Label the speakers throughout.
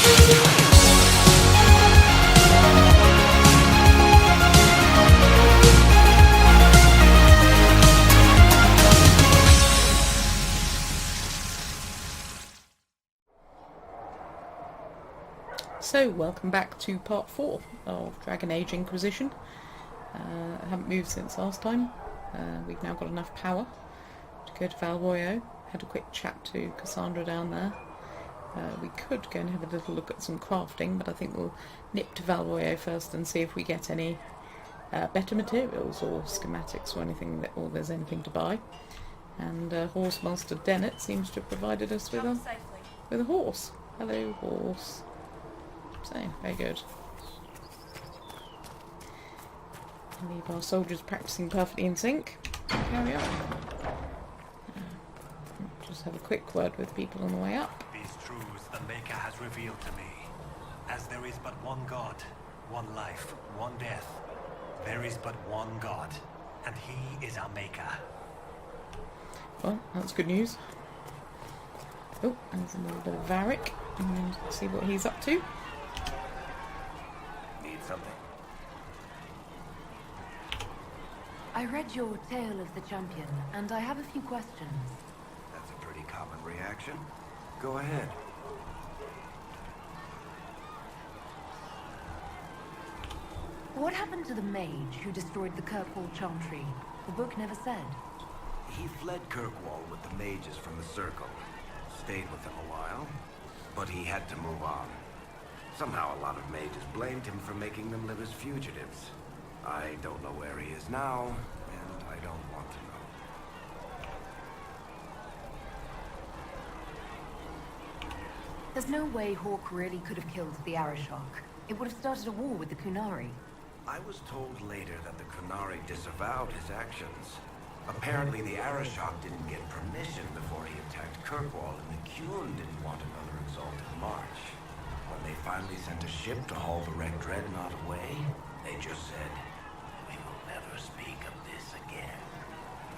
Speaker 1: So, welcome back to part 4 of Dragon Age Inquisition. I haven't moved since last time. We've now got enough power to go to Royeaux. Had a quick chat to Cassandra down there. We could go and have a little look at some crafting, but I think we'll nip to Royeaux first and see if we get any better materials or schematics or anything, or there's anything to buy. And Horsemaster Dennett seems to have provided us with a horse. Hello, horse. So, very good. Leave our soldiers practicing perfectly in sync. Carry on. Just have a quick word with people on the way up.
Speaker 2: These truths the Maker has revealed to me. As there is but one God, one life, one death, there is but one God, and He is our Maker.
Speaker 1: Well, that's good news. Oh, there's a little bit of Varric. And see what he's up to.
Speaker 2: Something.
Speaker 3: I read your Tale of the Champion, and I have a few questions.
Speaker 4: That's a pretty common reaction. Go ahead.
Speaker 3: What happened to the mage who destroyed the Kirkwall chantry? The book never said.
Speaker 4: He fled Kirkwall with the mages from the Circle. Stayed with them a while, but he had to move on. Somehow a lot of mages blamed him for making them live as fugitives. I don't know where he is now, and I don't want to know.
Speaker 3: There's no way Hawk really could have killed the Arishok. It would have started a war with the Kunari.
Speaker 4: I was told later that the Kunari disavowed his actions. Apparently the Arishok didn't get permission before he attacked Kirkwall, and the Qun didn't want another exalted march. When they finally sent a ship to haul the wrecked dreadnought away, they just said, "We will never speak of this again."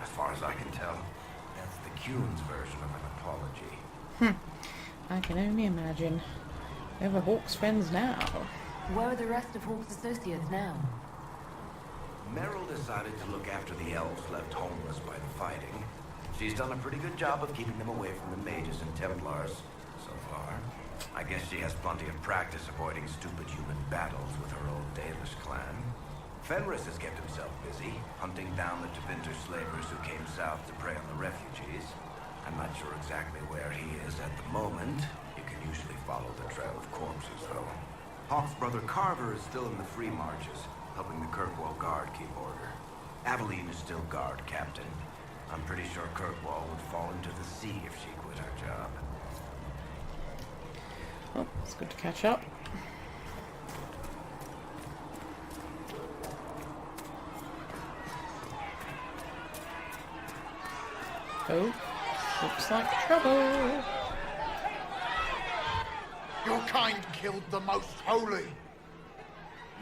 Speaker 4: As far as I can tell, that's the Qun's version of an apology.
Speaker 1: I can only imagine. Where are Hawk's friends now?
Speaker 3: Where are the rest of Hawk's associates now?
Speaker 4: Meryl decided to look after the elves left homeless by the fighting. She's done a pretty good job of keeping them away from the mages and Templars so far. I guess she has plenty of practice avoiding stupid human battles with her old Dalish clan. Fenris has kept himself busy, hunting down the Tevinter slavers who came south to prey on the refugees. I'm not sure exactly where he is at the moment. You can usually follow the trail of corpses, though. Hawk's brother Carver is still in the free marches, helping the Kirkwall Guard keep order. Aveline is still guard captain. I'm pretty sure Kirkwall would fall into the sea if she quit her job.
Speaker 1: Oh, it's good to catch up. Oh, looks like trouble.
Speaker 5: Your kind killed the most holy.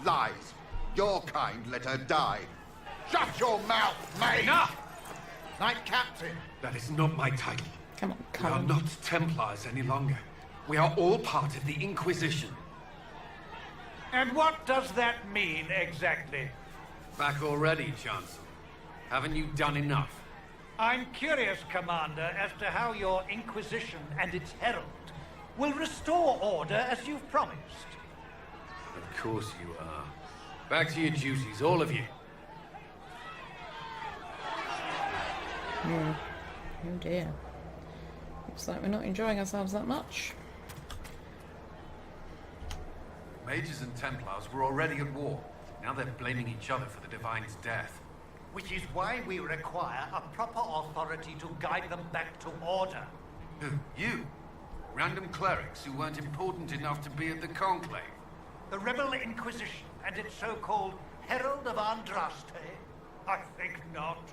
Speaker 5: Lies. Your kind let her die. Shut your mouth, mate!
Speaker 2: Enough!
Speaker 5: Knight Captain.
Speaker 2: That is not my title.
Speaker 1: Come on,
Speaker 2: We
Speaker 1: come
Speaker 2: are
Speaker 1: on.
Speaker 2: not Templars any longer. We are all part of the Inquisition.
Speaker 6: And what does that mean, exactly?
Speaker 2: Back already, Chancellor. Haven't you done enough?
Speaker 6: I'm curious, Commander, as to how your Inquisition and its Herald will restore order as you've promised.
Speaker 2: Of course you are. Back to your duties, all of you.
Speaker 1: Oh dear. Looks like we're not enjoying ourselves that much.
Speaker 2: Mages and Templars were already at war. Now they're blaming each other for the Divine's death.
Speaker 6: Which is why we require a proper authority to guide them back to order.
Speaker 2: Who? You? Random clerics who weren't important enough to be at the Conclave?
Speaker 6: The Rebel Inquisition and its so-called Herald of Andraste? I think not.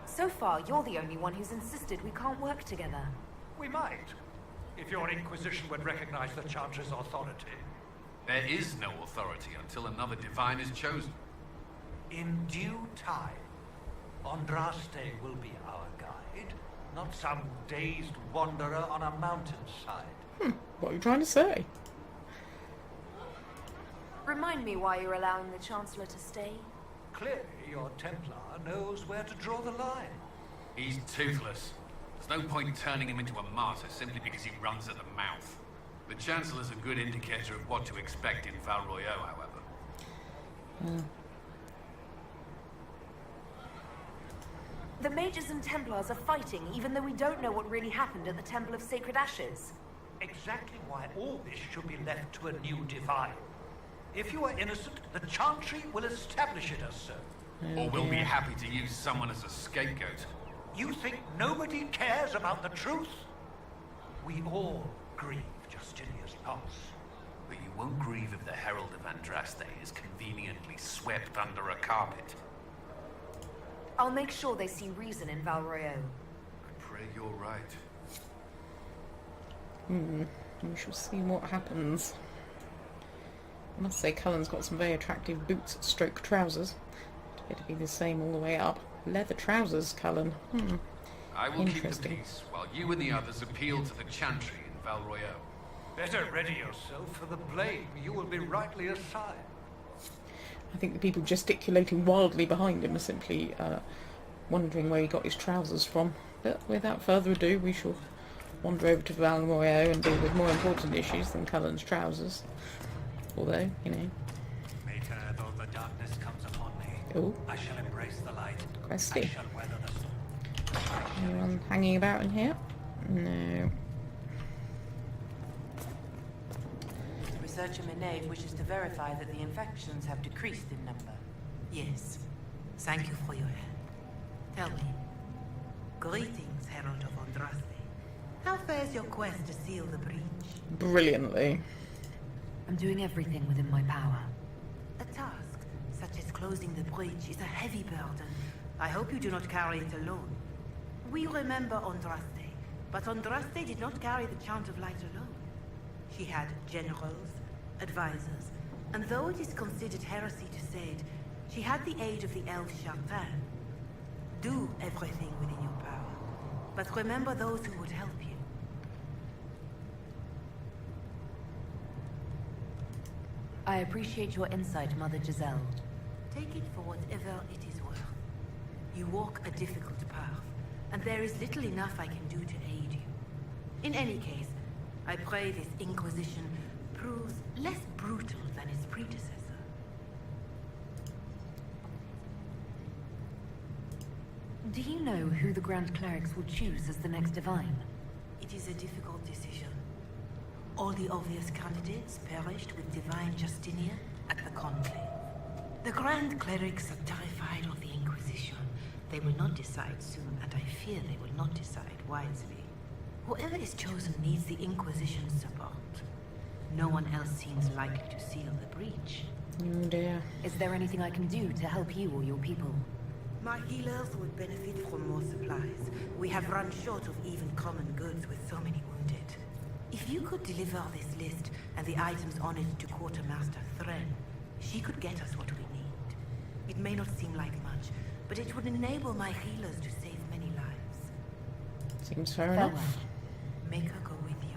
Speaker 3: So far, you're the only one who's insisted we can't work together.
Speaker 6: We might, if your Inquisition would recognize the Chantry's authority.
Speaker 2: There is no authority until another Divine is chosen.
Speaker 6: In due time, Andraste will be our guide, not some dazed wanderer on a mountainside.
Speaker 1: What are you trying to say?
Speaker 7: Remind me why you're allowing the Chancellor to stay.
Speaker 6: Clearly, your Templar knows where to draw the line.
Speaker 8: He's toothless. There's no point turning him into a martyr simply because he runs at the mouth. The Chancellor's a good indicator of what to expect in Royeaux, however.
Speaker 7: The mages and Templars are fighting, even though we don't know what really happened at the Temple of Sacred Ashes.
Speaker 6: Exactly why all this should be left to a new divine. If you are innocent, the chantry will establish it as so.
Speaker 8: Or we'll be happy to use someone as a scapegoat.
Speaker 6: You think nobody cares about the truth? We all grieve Justinia's loss.
Speaker 8: But you won't grieve if the Herald of Andraste is conveniently swept under a carpet.
Speaker 7: I'll make sure they see reason in Royeaux.
Speaker 8: I pray you're right.
Speaker 1: We shall see what happens. I must say Cullen's got some very attractive boots stroke trousers. It'll be the same all the way up. Leather trousers, Cullen.
Speaker 8: I will keep the
Speaker 1: Interesting.
Speaker 8: peace while you and the others appeal to the chantry in Royeaux.
Speaker 6: Better ready yourself for the blame you will be rightly assigned.
Speaker 1: I think the people gesticulating wildly behind him are simply wondering where he got his trousers from. But without further ado, we shall wander over to Royeaux and deal with more important issues than Cullen's trousers. Although, you know.
Speaker 2: Maker, though the darkness comes upon me,
Speaker 1: Oh,
Speaker 2: I shall embrace the light. I
Speaker 1: Questy.
Speaker 2: shall weather the storm.
Speaker 1: Anyone hanging about in here? No.
Speaker 9: Researcher Menage wishes to verify that the infections have decreased in number. Yes. Thank you for your help. Tell me. Greetings, Herald of Andraste. How fares your quest to seal the breach?
Speaker 1: Brilliantly.
Speaker 3: I'm doing everything within my power.
Speaker 9: A task such as closing the breach is a heavy burden. I hope you do not carry it alone. We remember Andraste, but Andraste did not carry the Chant of Light alone. She had generals, advisors, and though it is considered heresy to say it, she had the aid of the elf Chartan. Do everything within your power, but remember those who would help you.
Speaker 3: I appreciate your insight, Mother Giselle.
Speaker 9: Take it for whatever it is worth. You walk a difficult path, and there is little enough I can do to aid you. In any case, I pray this Inquisition proves less brutal than its predecessor.
Speaker 3: Do you know who the Grand Clerics will choose as the next divine?
Speaker 9: It is a difficult decision. All the obvious candidates perished with Divine Justinian at the Conclave. The Grand Clerics are terrified of the Inquisition. They will not decide soon, and I fear they will not decide wisely. Whoever is chosen needs the Inquisition's support. No one else seems likely to seal the breach.
Speaker 1: Oh dear.
Speaker 3: Is there anything I can do to help you or your people?
Speaker 9: My healers would benefit from more supplies. We have run short of even common goods with so many wounded. If you could deliver this list and the items on it to Quartermaster Thren, she could get us what we need. It may not seem like much, but it would enable my healers to save many lives.
Speaker 1: Seems fair
Speaker 3: Farewell.
Speaker 1: enough.
Speaker 9: Make her go with you.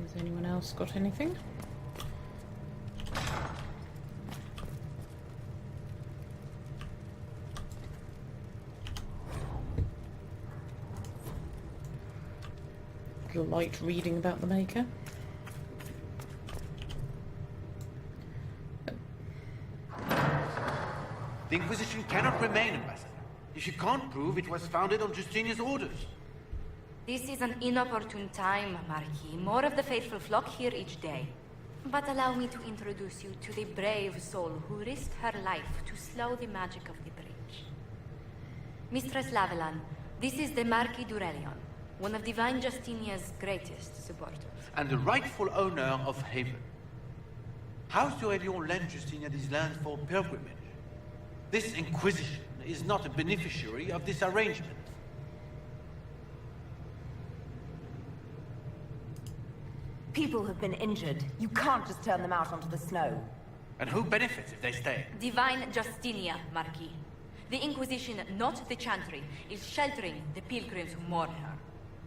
Speaker 1: Has anyone else got anything? A light reading about the Maker.
Speaker 10: The Inquisition cannot remain, Ambassador, if you can't prove it was founded on Justinia's orders.
Speaker 11: This is an inopportune time, Marquis. More of the faithful flock here each day. But allow me to introduce you to the brave soul who risked her life to slow the magic of the breach. Mistress Lavelan, this is the Marquis d'Aurelion, one of Divine Justinia's greatest supporters.
Speaker 10: And the rightful owner of Haven. House d'Aurelion lent Justinia these lands for pilgrimage. This Inquisition is not a beneficiary of this arrangement.
Speaker 7: People have been injured. You can't just turn them out onto the snow.
Speaker 10: And who benefits if they stay?
Speaker 11: Divine Justinia, Marquis. The Inquisition, not the chantry, is sheltering the pilgrims who mourn her.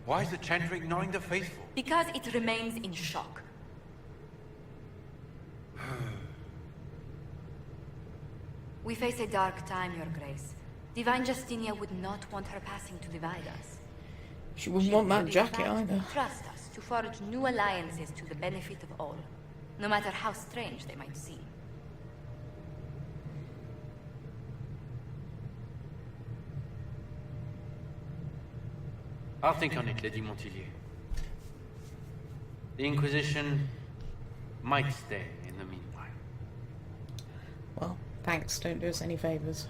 Speaker 10: Why is the chantry ignoring the faithful?
Speaker 11: Because it remains in shock. We face a dark time, Your Grace. Divine Justinia would not want her passing to divide us.
Speaker 1: She wouldn't want that jacket either.
Speaker 11: Trust us to forge new alliances to the benefit of all, no matter how strange they might seem.
Speaker 10: I'll think on it, Lady Montillier. The Inquisition might stay in the meanwhile.
Speaker 1: Well, thanks. Don't do us any favours.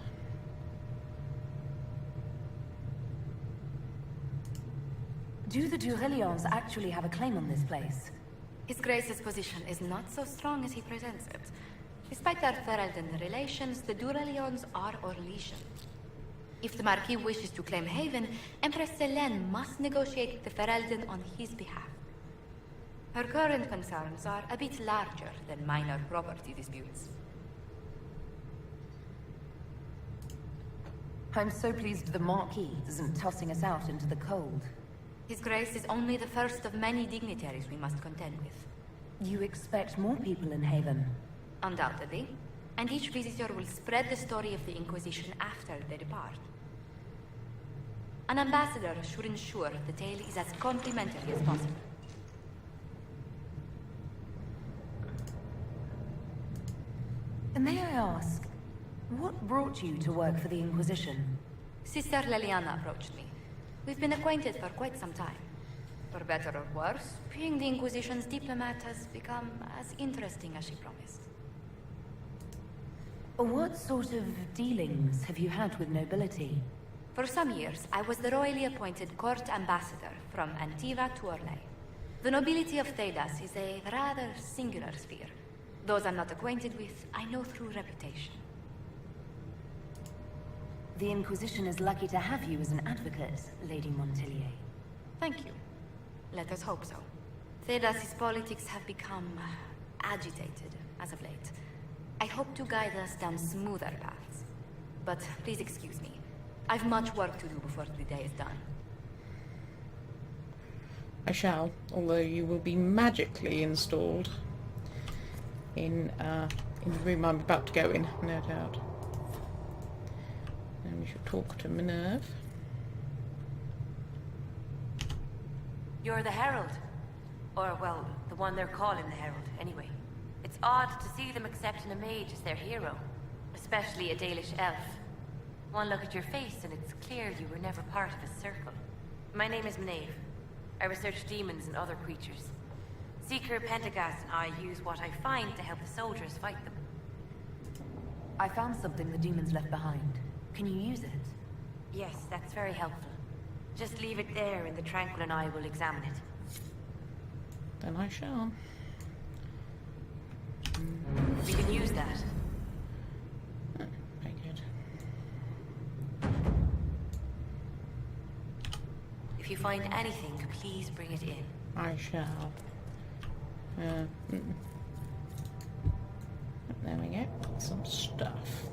Speaker 3: Do the Durelions actually have a claim on this place?
Speaker 11: His Grace's position is not so strong as he presents it. Despite their Ferelden relations, the Durelions are Orlesian. If the Marquis wishes to claim Haven, Empress Selene must negotiate with the Ferelden on his behalf. Her current concerns are a bit larger than minor property disputes.
Speaker 3: I'm so pleased the Marquis isn't tossing us out into the cold.
Speaker 11: His Grace is only the first of many dignitaries we must contend with.
Speaker 3: You expect more people in Haven?
Speaker 11: Undoubtedly. And each visitor will spread the story of the Inquisition after they depart. An ambassador should ensure the tale is as complimentary as possible.
Speaker 3: And may I ask, what brought you to work for the Inquisition?
Speaker 11: Sister Leliana approached me. We've been acquainted for quite some time. For better or worse, being the Inquisition's diplomat has become as interesting as she promised.
Speaker 3: What sort of dealings have you had with nobility?
Speaker 11: For some years, I was the royally appointed court ambassador from Antiva to Orlais. The nobility of Thedas is a rather singular sphere. Those I'm not acquainted with, I know through reputation.
Speaker 3: The Inquisition is lucky to have you as an advocate, Lady Montillier.
Speaker 11: Thank you. Let us hope so. Thedas' politics have become agitated as of late. I hope to guide us down smoother paths. But please excuse me. I've much work to do before the day is done.
Speaker 1: I shall, although you will be magically installed in the room I'm about to go in, no doubt. And we should talk to Minerve.
Speaker 12: You're the Herald. Or, well, the one they're calling the Herald, anyway. It's odd to see them accepting a mage as their hero. Especially a Dalish elf. One look at your face and it's clear you were never part of a circle. My name is Maeve. I research demons and other creatures. Seeker Pentagast and I use what I find to help the soldiers fight them.
Speaker 3: I found something the demons left behind. Can you use it?
Speaker 12: Yes, that's very helpful. Just leave it there and the Tranquil and I will examine it.
Speaker 1: Then I shall.
Speaker 12: We can use that.
Speaker 1: Oh, very good.
Speaker 12: If you find anything, please bring it in.
Speaker 1: I shall. There we go. Some stuff.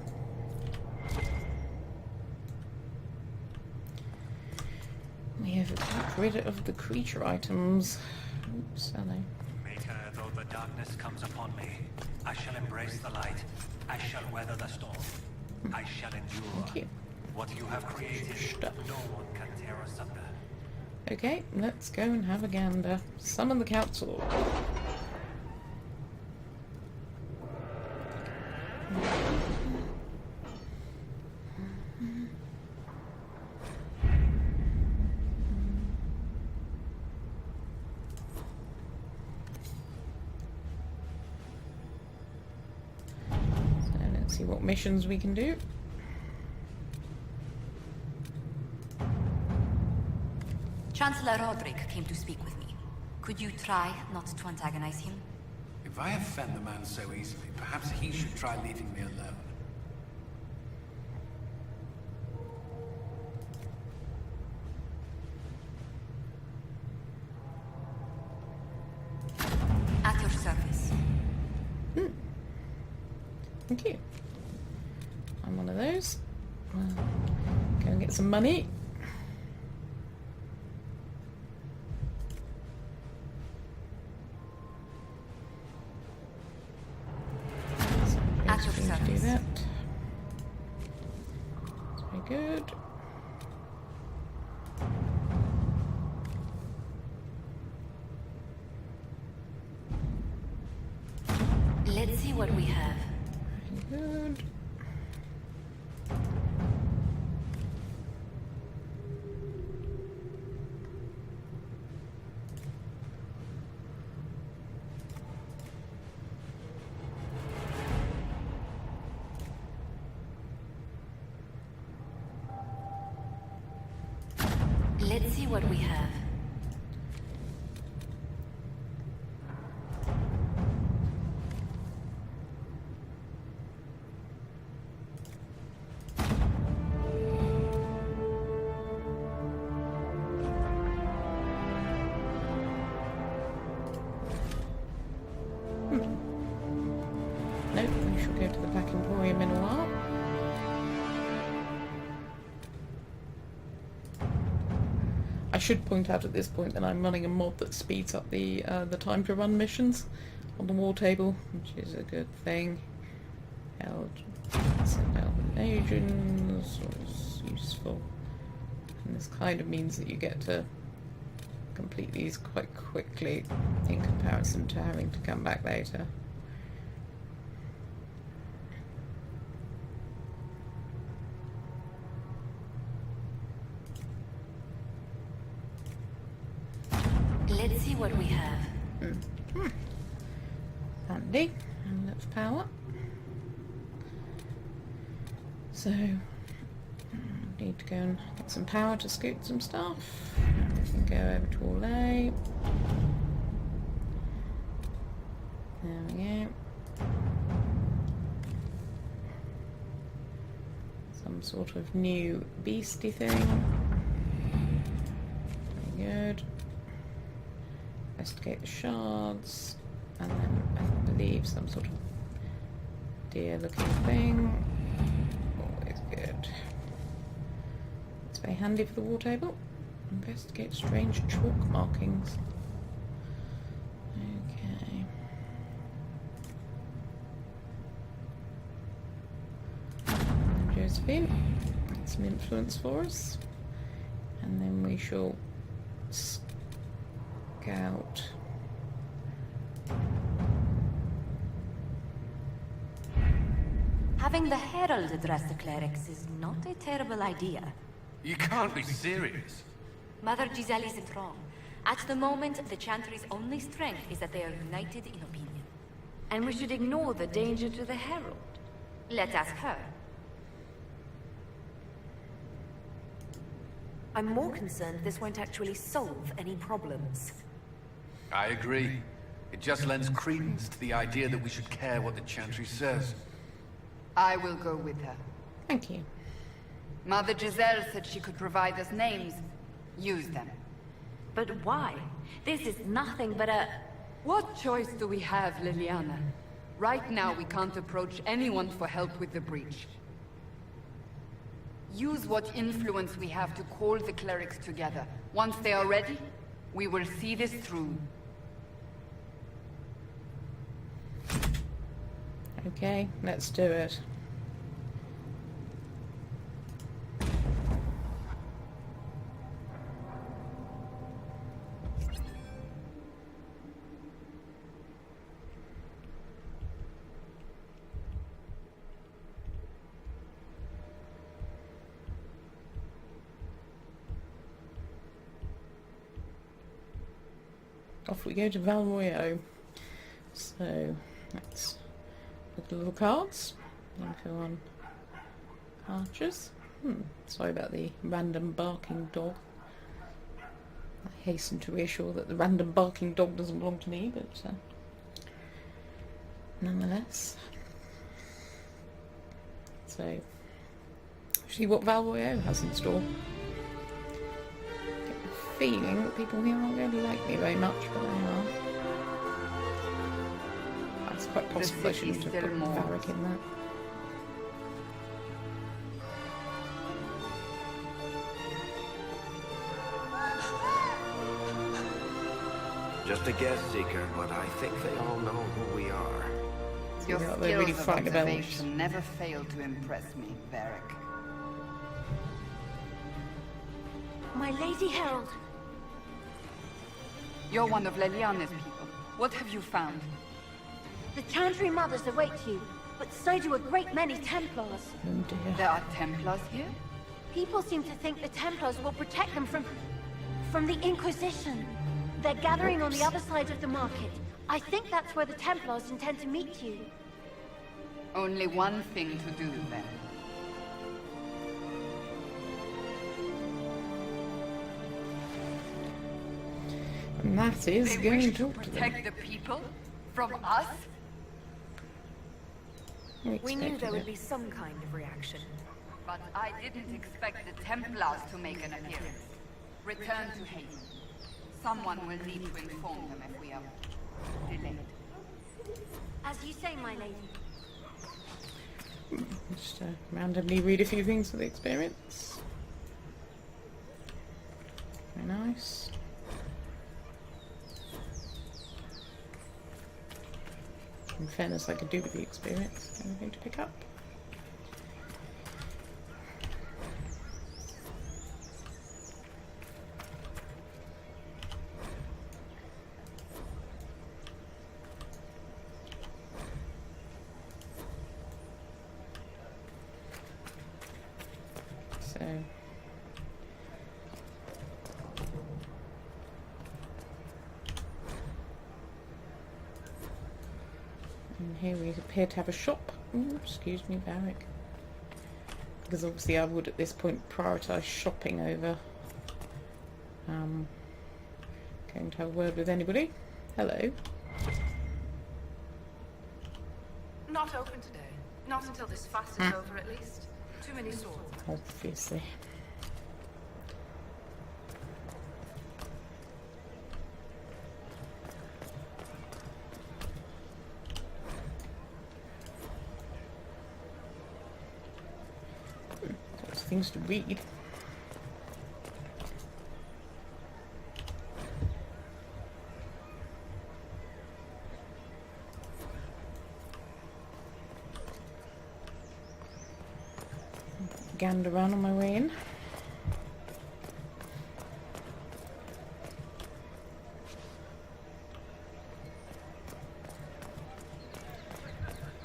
Speaker 1: We have got rid of the creature items. Oops, hello.
Speaker 2: Maker, though the darkness comes upon me, I shall embrace the light. I shall weather the storm. I shall endure.
Speaker 1: Thank you.
Speaker 2: What you have created,
Speaker 1: Stuff.
Speaker 2: no one can tear asunder.
Speaker 1: Okay, let's go and have a gander. Summon the council. So let's see what missions we can do.
Speaker 11: Chancellor Roderick came to speak with me. Could you try not to antagonize him?
Speaker 8: If I offend the man so easily, perhaps he should try leaving me alone.
Speaker 11: At your service.
Speaker 1: Thank you. I'm one of those. some money.
Speaker 11: At your
Speaker 1: Do
Speaker 11: service.
Speaker 1: that. That's very good.
Speaker 11: Let's see what we have.
Speaker 1: Very good.
Speaker 11: Let's see what we have.
Speaker 1: Nope, we shall go to the Black Emporium in a while. I should point out at this point that I'm running a mod that speeds up the time to run missions on the war table, which is a good thing. Send out the legions was useful, and this kind of means that you get to complete these quite quickly in comparison to having to come back later.
Speaker 11: Let's see what we have.
Speaker 1: Handy, and let's power. So, need to go and get some power to scoot some stuff. And we can go over to Royeaux. There we go. Some sort of new beastie thing. Very good. Investigate the shards, and then I believe some sort of deer-looking thing. Always good. It's very handy for the war table. Investigate strange chalk markings. Okay. Josephine, get some influence for us, and then we shall scout.
Speaker 11: Having the Herald address the clerics is not a terrible idea.
Speaker 8: You can't be serious.
Speaker 11: Mother Giselle isn't wrong. At the moment, the Chantry's only strength is that they are united in opinion.
Speaker 7: And we should ignore the danger to the Herald.
Speaker 11: Let's ask her.
Speaker 7: I'm more concerned this won't actually solve any problems.
Speaker 8: I agree. It just lends credence to the idea that we should care what the Chantry says.
Speaker 13: I will go with her.
Speaker 1: Thank you.
Speaker 13: Mother Giselle said she could provide us names. Use them.
Speaker 7: But why? This is nothing but a...
Speaker 13: What choice do we have, Liliana? Right now we can't approach anyone for help with the breach. Use what influence we have to call the clerics together. Once they are ready, we will see this through.
Speaker 1: Okay, let's do it. Off we go to Royeaux. So, let's look at the little cards. Info on archers. Sorry about the random barking dog. I hasten to reassure that the random barking dog doesn't belong to me, but nonetheless. So, see what Royeaux has in store. Feeling that people here aren't going to like me very much, but they are. It's quite possible I shouldn't have put Varric in that.
Speaker 4: Just a guest seeker, but I think they all know who we are.
Speaker 13: Your
Speaker 1: Yeah,
Speaker 13: skills
Speaker 1: they're really
Speaker 13: of
Speaker 1: frightened about us.
Speaker 13: observation never fail to impress me, Varric.
Speaker 7: My Lady Herald.
Speaker 13: You're one of Leliana's people. What have you found?
Speaker 7: The Chantry mothers await you, but so do a great many Templars.
Speaker 1: Oh dear.
Speaker 13: There are Templars here?
Speaker 7: People seem to think the Templars will protect them from the Inquisition. They're gathering on the other side of the market. I think that's where the Templars intend to meet you.
Speaker 13: Only one thing to do, then.
Speaker 1: And that is
Speaker 13: They
Speaker 1: going
Speaker 13: wish
Speaker 1: to
Speaker 13: to
Speaker 1: talk to them.
Speaker 13: protect the people? From us?
Speaker 7: We knew there would be some kind of reaction.
Speaker 13: But I didn't expect the Templars to make an appearance. Return to Haven. Someone will need to inform them if we are delayed.
Speaker 7: As you say, my lady.
Speaker 1: Just randomly read a few things for the experience. Very nice. In fairness, I could do with the experience. Anything to pick up? So and here we appear to have a shop. Ooh, excuse me, Varric. Because obviously I would at this point prioritise shopping over going to have a word with anybody. Hello.
Speaker 14: Not open today. Not until this fast is over, at least. Too many swords.
Speaker 1: Obviously. There's things to read. Gander around on my way in.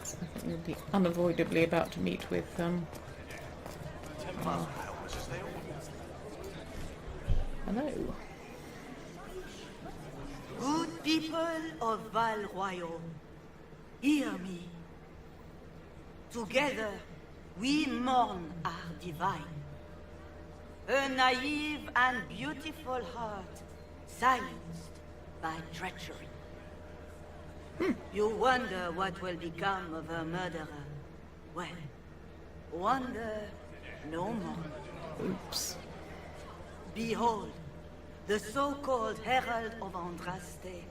Speaker 1: So I think we'll be unavoidably about to meet with hello.
Speaker 9: Good people of Royeaux, hear me. Together, we mourn our divine. A naive and beautiful heart, silenced by treachery. You wonder what will become of a murderer. Well, wonder no more.
Speaker 1: Oops.
Speaker 9: Behold, the so-called Herald of Andraste,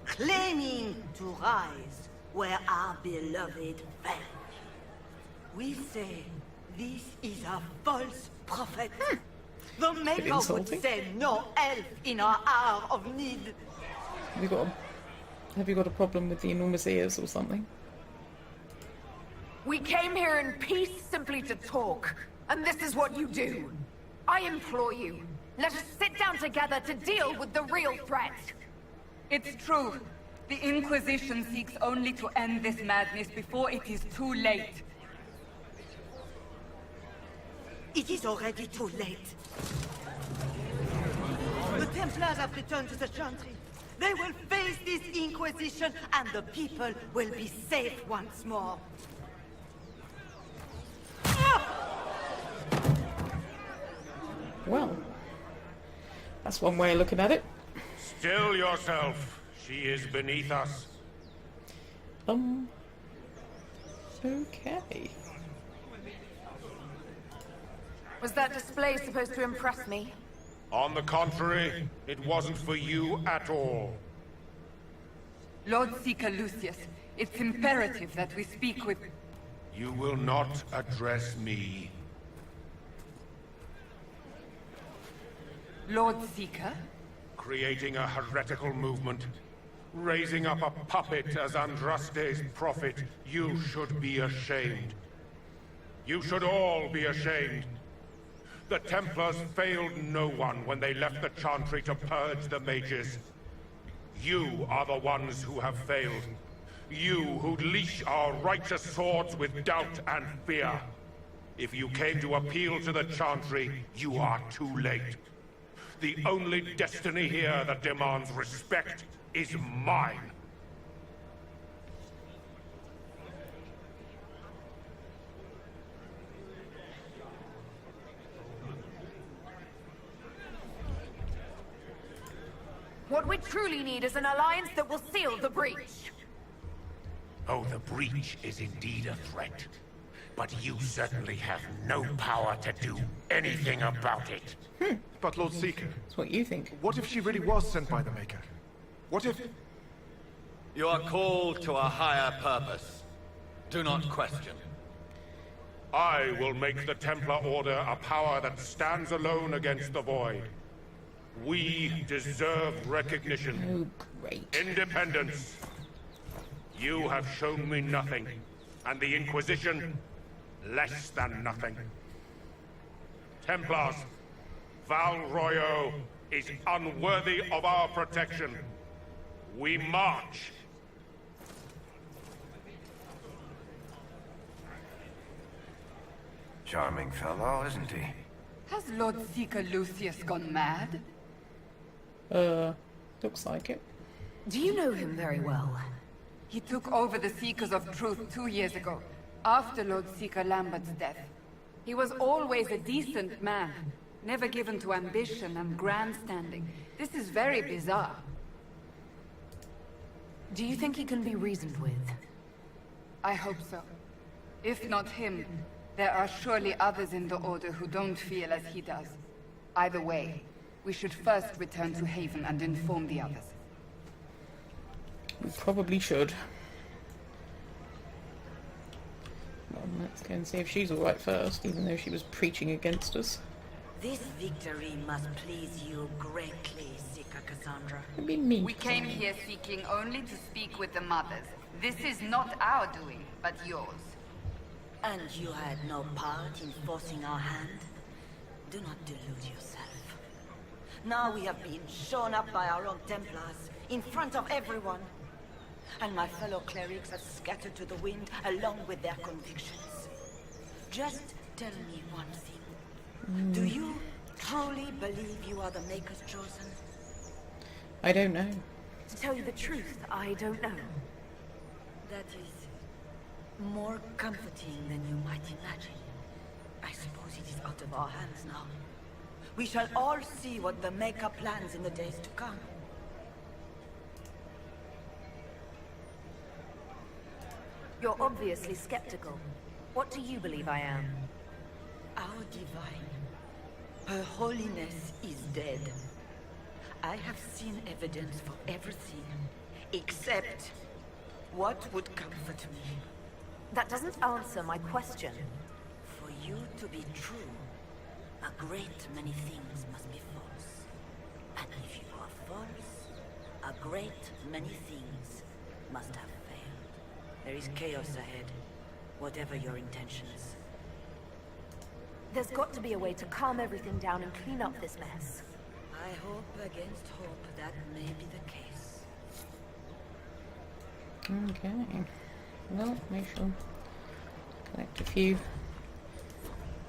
Speaker 9: claiming to rise where our beloved fell. We say this is a false prophet. The Maker would send no help in our hour of need.
Speaker 1: Have you got a problem with the enormous ears or something?
Speaker 14: We came here in peace simply to talk, and this is what you do. I implore you, let us sit down together to deal with the real threat.
Speaker 13: It's true. The Inquisition seeks only to end this madness before it is too late.
Speaker 9: It is already too late. The Templars have returned to the chantry. They will face this Inquisition, and the people will be safe once more.
Speaker 1: Well, that's one way of looking at it.
Speaker 15: Still yourself. She is beneath us.
Speaker 1: Okay.
Speaker 14: Was that display supposed to impress me?
Speaker 15: On the contrary, it wasn't for you at all.
Speaker 13: Lord Seeker Lucius, it's imperative that we speak with...
Speaker 15: You will not address me.
Speaker 13: Lord Seeker?
Speaker 15: creating a heretical movement, raising up a puppet as Andraste's prophet, you should be ashamed. You should all be ashamed. The Templars failed no one when they left the chantry to purge the mages. You are the ones who have failed. You who leash our righteous swords with doubt and fear. If you came to appeal to the chantry, you are too late. The only destiny here that demands respect is mine.
Speaker 14: What we truly need is an alliance that will seal the breach.
Speaker 15: Oh, the breach is indeed a threat. But you certainly have no power to do anything about it.
Speaker 16: But Lord Seeker...
Speaker 1: That's what you think.
Speaker 16: What if she really was sent by the Maker? What if...
Speaker 17: You are called to a higher purpose. Do not question.
Speaker 15: I will make the Templar Order a power that stands alone against the Void. We deserve recognition.
Speaker 1: Oh, great.
Speaker 15: Independence. You have shown me nothing, and the Inquisition, less than nothing. Templars, Val Royeaux is unworthy of our protection. We march.
Speaker 4: Charming fellow, isn't he?
Speaker 13: Has Lord Seeker Lucius gone mad?
Speaker 1: Looks like it.
Speaker 14: Do you know him very well?
Speaker 13: He took over the Seekers of Truth 2 years ago, after Lord Seeker Lambert's death. He was always a decent man, never given to ambition and grandstanding. This is very bizarre.
Speaker 14: Do you think he can be reasoned with?
Speaker 13: I hope so. If not him, there are surely others in the Order who don't feel as he does. Either way, we should first return to Haven and inform the others.
Speaker 1: We probably should. Well, let's go and see if she's alright first, even though she was preaching against us.
Speaker 18: This victory must please you greatly, Seeker Cassandra.
Speaker 1: It'd be mean.
Speaker 13: We came here seeking only to speak with the mothers. This is not our doing, but yours.
Speaker 18: And you had no part in forcing our hand? Do not delude yourself. Now we have been shown up by our own Templars, in front of everyone. And my fellow clerics are scattered to the wind along with their convictions. Just tell me one thing. Do you truly believe you are the Maker's chosen?
Speaker 1: I don't know.
Speaker 14: To tell you the truth, I don't know.
Speaker 18: That is more comforting than you might imagine. I suppose it is out of our hands now. We shall all see what the Maker plans in the days to come.
Speaker 14: You're obviously skeptical. What do you believe I am?
Speaker 18: Our divine. Her holiness is dead. I have seen evidence for everything, except what would comfort me.
Speaker 14: That doesn't answer my question.
Speaker 18: For you to be true, a great many things must be false. And if you are false, a great many things must have failed. There is chaos ahead, whatever your intentions.
Speaker 14: There's got to be a way to calm everything down and clean up this mess.
Speaker 18: I hope against hope that may be the case.
Speaker 1: Okay. Well, we shall collect a few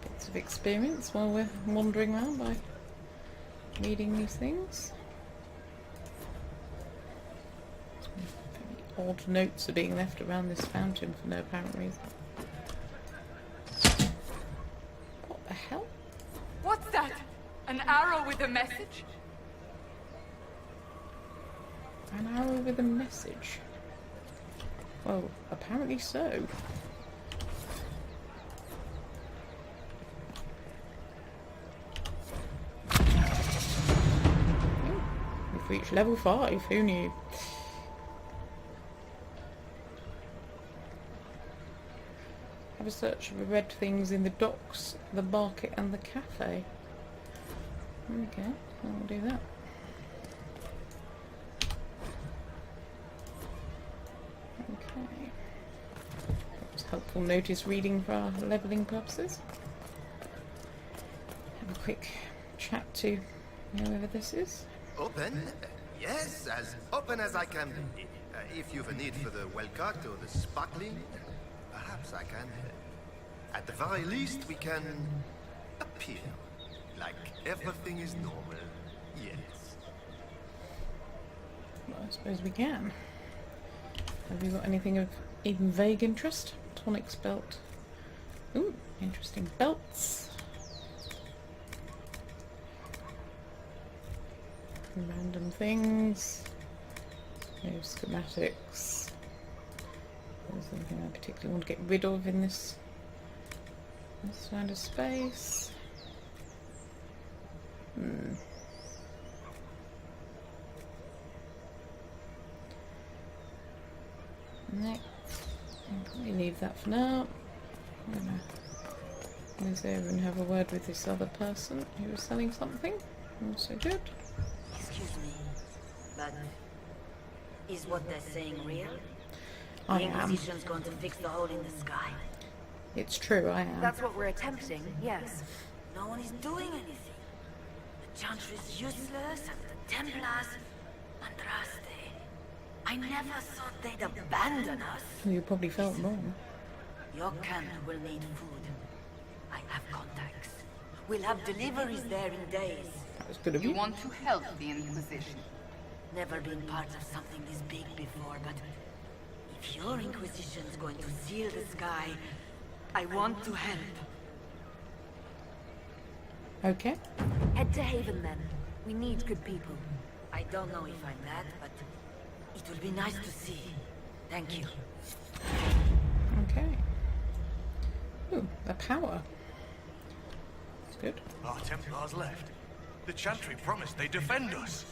Speaker 1: bits of experience while we're wandering around by reading these things. Very odd notes are being left around this fountain for no apparent reason. What the hell?
Speaker 13: What's that? An arrow with a message?
Speaker 1: An arrow with a message? Well, apparently so. We've reached level 5, who knew? Have a search for red things in the docks, the market and the cafe. Okay, I'll do that. Okay. It's helpful notice reading for our levelling purposes. Have a quick chat to whoever this is.
Speaker 19: Open? Yes, as open as I can be. If you've a need for the well-cut or the sparkling, perhaps I can. At the very least, we can appear like everything is normal. Yes.
Speaker 1: Well, I suppose we can. Have you got anything of even vague interest? Tonic's belt. Ooh, interesting belts. Random things. No schematics. There's anything I particularly want to get rid of in this kind of space. Next. I'll probably leave that for now. I'm gonna go over and have a word with this other person who was selling something. Also good.
Speaker 18: Excuse me, but is what they're saying real?
Speaker 1: I
Speaker 18: The
Speaker 1: am.
Speaker 18: Inquisition's going to fix the hole in the sky.
Speaker 1: It's true, I am.
Speaker 3: That's what we're attempting, yes.
Speaker 18: No one is doing anything. The chantry is useless, and the Templars... Andraste. I never thought they'd abandon us.
Speaker 1: You probably felt wrong.
Speaker 18: Your camp will need food. I have contacts. We'll have deliveries there in days.
Speaker 1: That was good of you.
Speaker 13: You want to help the Inquisition?
Speaker 18: Never been part of something this big before, but if your Inquisition's going to seal the sky, I want to help.
Speaker 1: Okay.
Speaker 3: Head to Haven then. We need good people.
Speaker 18: I don't know if I'm that, but it will be nice to see. Thank you.
Speaker 1: Okay. Ooh, the power. That's good.
Speaker 2: Our Templars left. The chantry promised they'd defend us.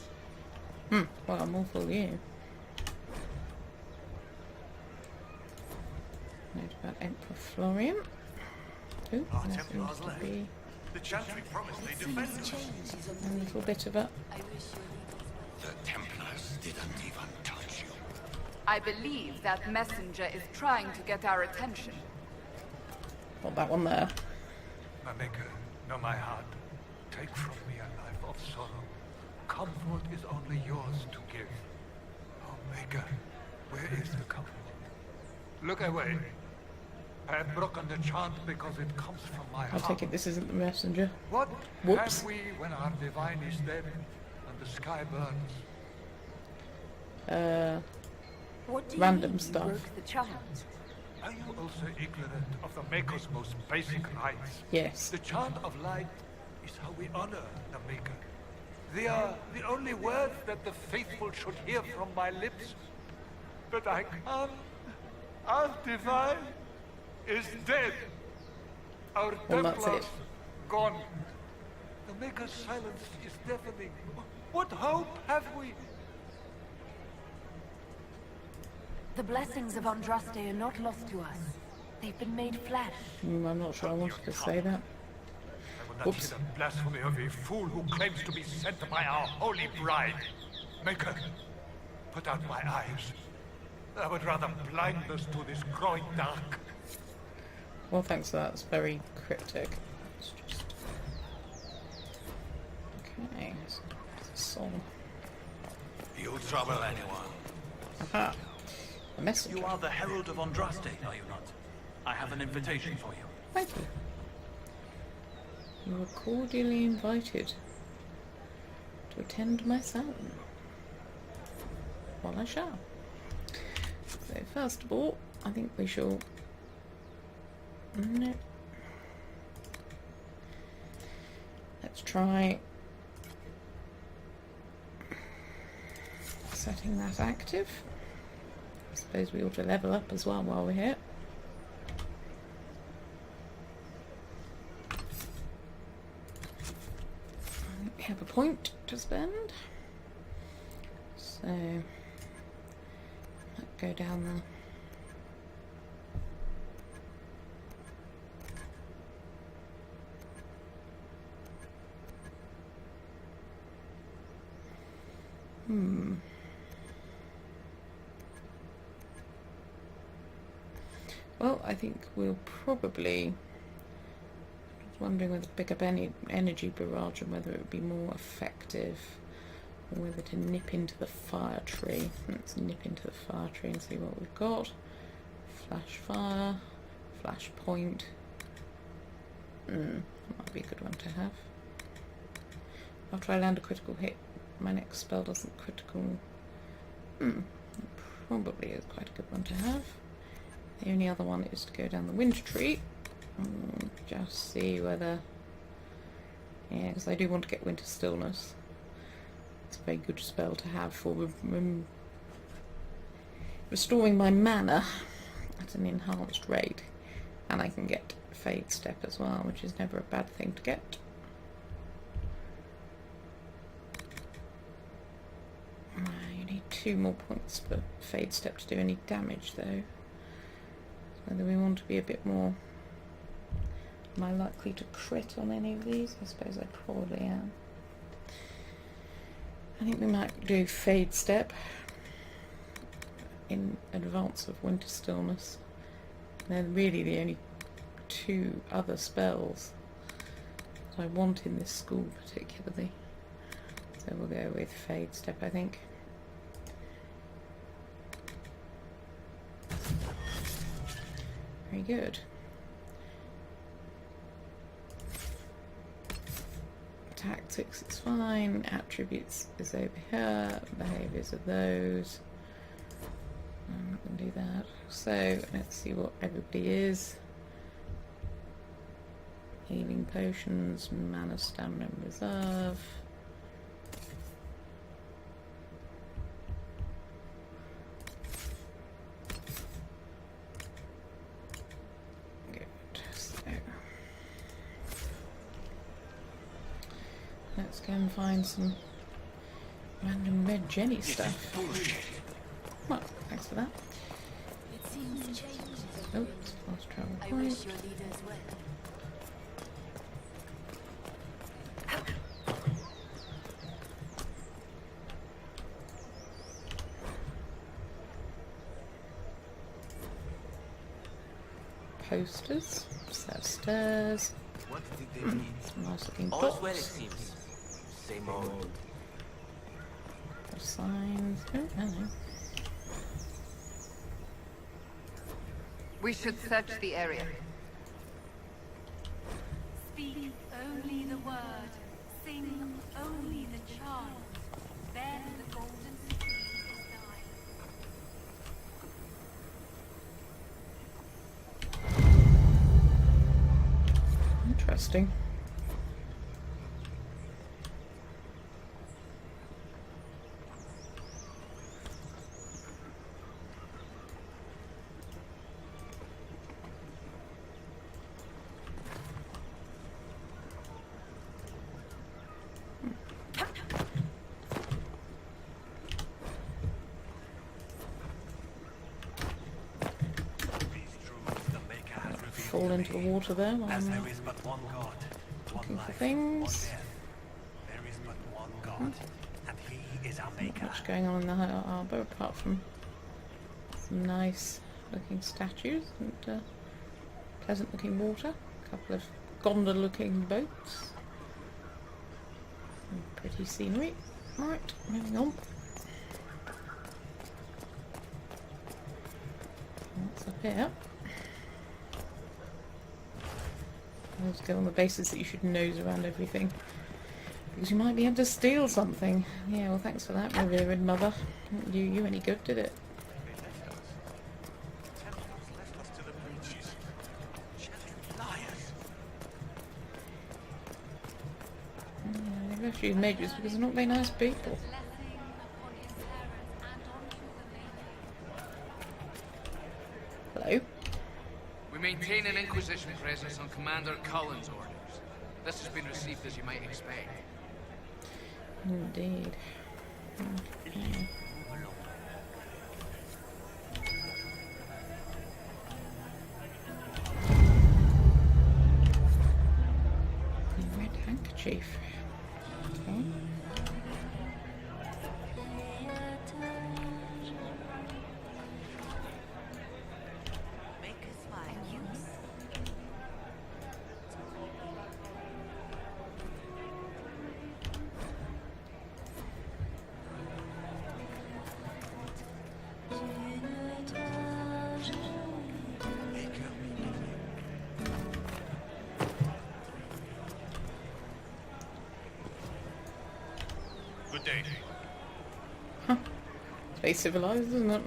Speaker 1: Well, I'm all for you. Note about Emperor Florian. Ooh,
Speaker 2: Our
Speaker 1: there
Speaker 2: Templars
Speaker 1: seems to
Speaker 2: left.
Speaker 1: be
Speaker 2: The chantry promised they'd defend us.
Speaker 1: a little bit of a...
Speaker 5: The Templars didn't even touch you.
Speaker 13: I believe that messenger is trying to get our attention.
Speaker 1: Got that one there.
Speaker 6: My maker, know my heart. Take from me a life of sorrow. Comfort is only yours to give. Oh, maker, where is the comfort? Look away. I have broken the chant because it comes from my
Speaker 1: I'll
Speaker 6: heart.
Speaker 1: take it this isn't the messenger.
Speaker 6: What
Speaker 1: Whoops.
Speaker 6: have we when our divine is dead and the sky burns?
Speaker 3: What do
Speaker 1: Random
Speaker 3: you
Speaker 1: stuff.
Speaker 3: broke the chant?
Speaker 6: Are you also ignorant of the Maker's most basic rights?
Speaker 1: Yes.
Speaker 6: The chant of light is how we honor the Maker. They are the only words that the faithful should hear from my lips. But I can't. Our divine is dead. Our
Speaker 1: Well, that's
Speaker 6: Templars
Speaker 1: it.
Speaker 6: gone. The Maker's silence is deafening. What hope have we?
Speaker 3: The blessings of Andraste are not lost to us. They've been made flesh.
Speaker 1: I'm not sure I wanted to say that.
Speaker 6: I will not
Speaker 1: Whoops.
Speaker 6: hear the blasphemy of a fool who claims to be sent by our holy bride. Maker, put out my eyes. I would rather blindness to this growing dark.
Speaker 1: Well, thanks for that. It's very cryptic. It's just... Okay. So it's a song.
Speaker 17: You trouble anyone?
Speaker 1: Aha. A messenger.
Speaker 20: You are the Herald of Andraste, are you not? I have an invitation for you.
Speaker 1: Thank you. You are cordially invited to attend my salon. Well, I shall. So, first of all, I think we shall... No. Let's try setting that active. I suppose we ought to level up as well while we're here. We have a point to spend. So, let's go down there. Well, I think we'll probably... I was wondering whether to pick up any energy barrage and whether it would be more effective, or whether to nip into the fire tree. Let's nip into the fire tree and see what we've got. Flash fire, flash point. That might be a good one to have. After I land a critical hit, my next spell doesn't critical. Probably is quite a good one to have. The only other one is to go down the wind tree. Just see whether... Yeah, because I do want to get winter stillness. It's a very good spell to have for restoring my mana at an enhanced rate. And I can get Fade Step as well, which is never a bad thing to get. You need 2 more points for Fade Step to do any damage though. Whether we want to be a bit more... Am I likely to crit on any of these? I suppose I probably am. I think we might do Fade Step in advance of Winter Stillness. They're really the only 2 other spells that I want in this school particularly. So we'll go with Fade Step, I think. Very good. Tactics is fine, attributes is over here, behaviours are those. I'm not going to do that. So let's see what everybody is. Healing potions, mana, stamina, and reserve. Let's go and find some random red Jenny stuff. Well, thanks for that.
Speaker 7: It seems changed.
Speaker 1: Oh, it's fast travel
Speaker 7: I
Speaker 1: point.
Speaker 7: wish your leaders well.
Speaker 1: Posters, set of stairs.
Speaker 21: What did they need?
Speaker 1: Some nice looking
Speaker 21: All's
Speaker 1: books.
Speaker 21: well, it seems. Same old.
Speaker 1: Signs. Oh, I know.
Speaker 13: We should search the area.
Speaker 3: Speak only the word, sing only the charm, then the golden city is thine.
Speaker 1: Interesting. Fall into the water there while I'm looking for things.
Speaker 2: There is but one God, and he is our maker.
Speaker 1: Not much going on in the harbour apart from some nice looking statues and pleasant looking water. A couple of gondola looking boats. And pretty scenery. Right, moving on. What's up here? Let's go on the basis that you should nose around everything, because you might be able to steal something. Yeah, well, thanks for that, revered mother. Didn't do you any good, did it? Yeah, they've left you mages because they're not very nice people. Hello?
Speaker 8: We maintain an Inquisition presence on Commander Cullen's orders. This has been received as you might expect.
Speaker 1: Indeed. Okay. Red handkerchief. Okay.
Speaker 6: Good day.
Speaker 1: Huh. It's very civilized, isn't it?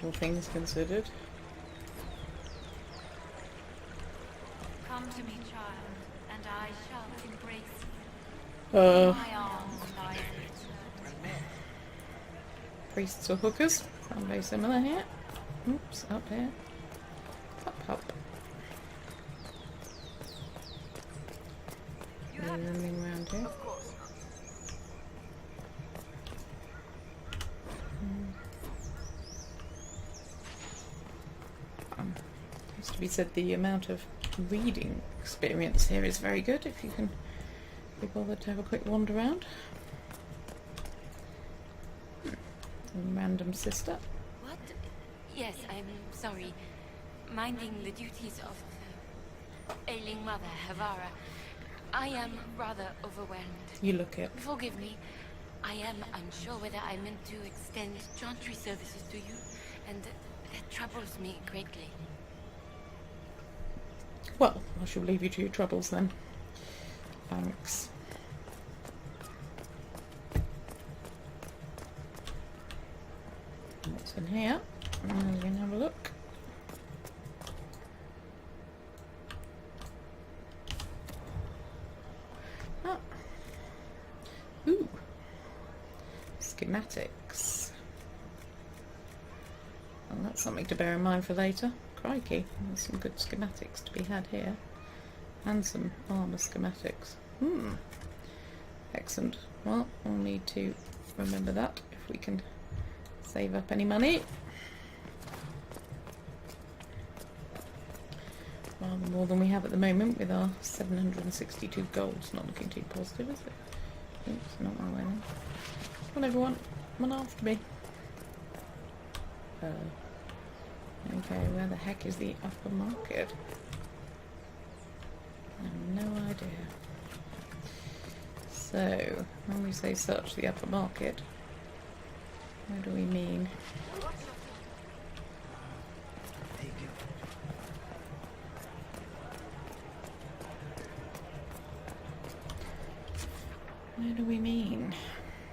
Speaker 1: All things considered.
Speaker 3: Come to me, child, and I shall embrace you. In my arms lies eternity.
Speaker 1: Priests or hookers? Sound very similar here. Oops, up here. Up, up. Anything around here? Has to be said, the amount of reading experience here is very good if you can be bothered to have a quick wander around. Random sister.
Speaker 11: What? Yes, I'm sorry. Minding the duties of the ailing mother, Havara. I am rather overwhelmed.
Speaker 1: You look it.
Speaker 11: Forgive me. I am unsure whether I meant to extend chantry services to you, and that troubles me greatly.
Speaker 1: Well, I shall leave you to your troubles then. Thanks. What's in here? We can have a look. Ah. Ooh. Schematics. Well, that's something to bear in mind for later. Crikey, there's some good schematics to be had here. And some armour schematics. Excellent. Well, we'll need to remember that if we can save up any money. Rather more than we have at the moment with our 762 gold. It's not looking too positive, is it? Oops, not my way then. Come on everyone, come on after me. Okay, where the heck is the upper market? I have no idea. So, when we say search the upper market, what do we mean? What do we mean?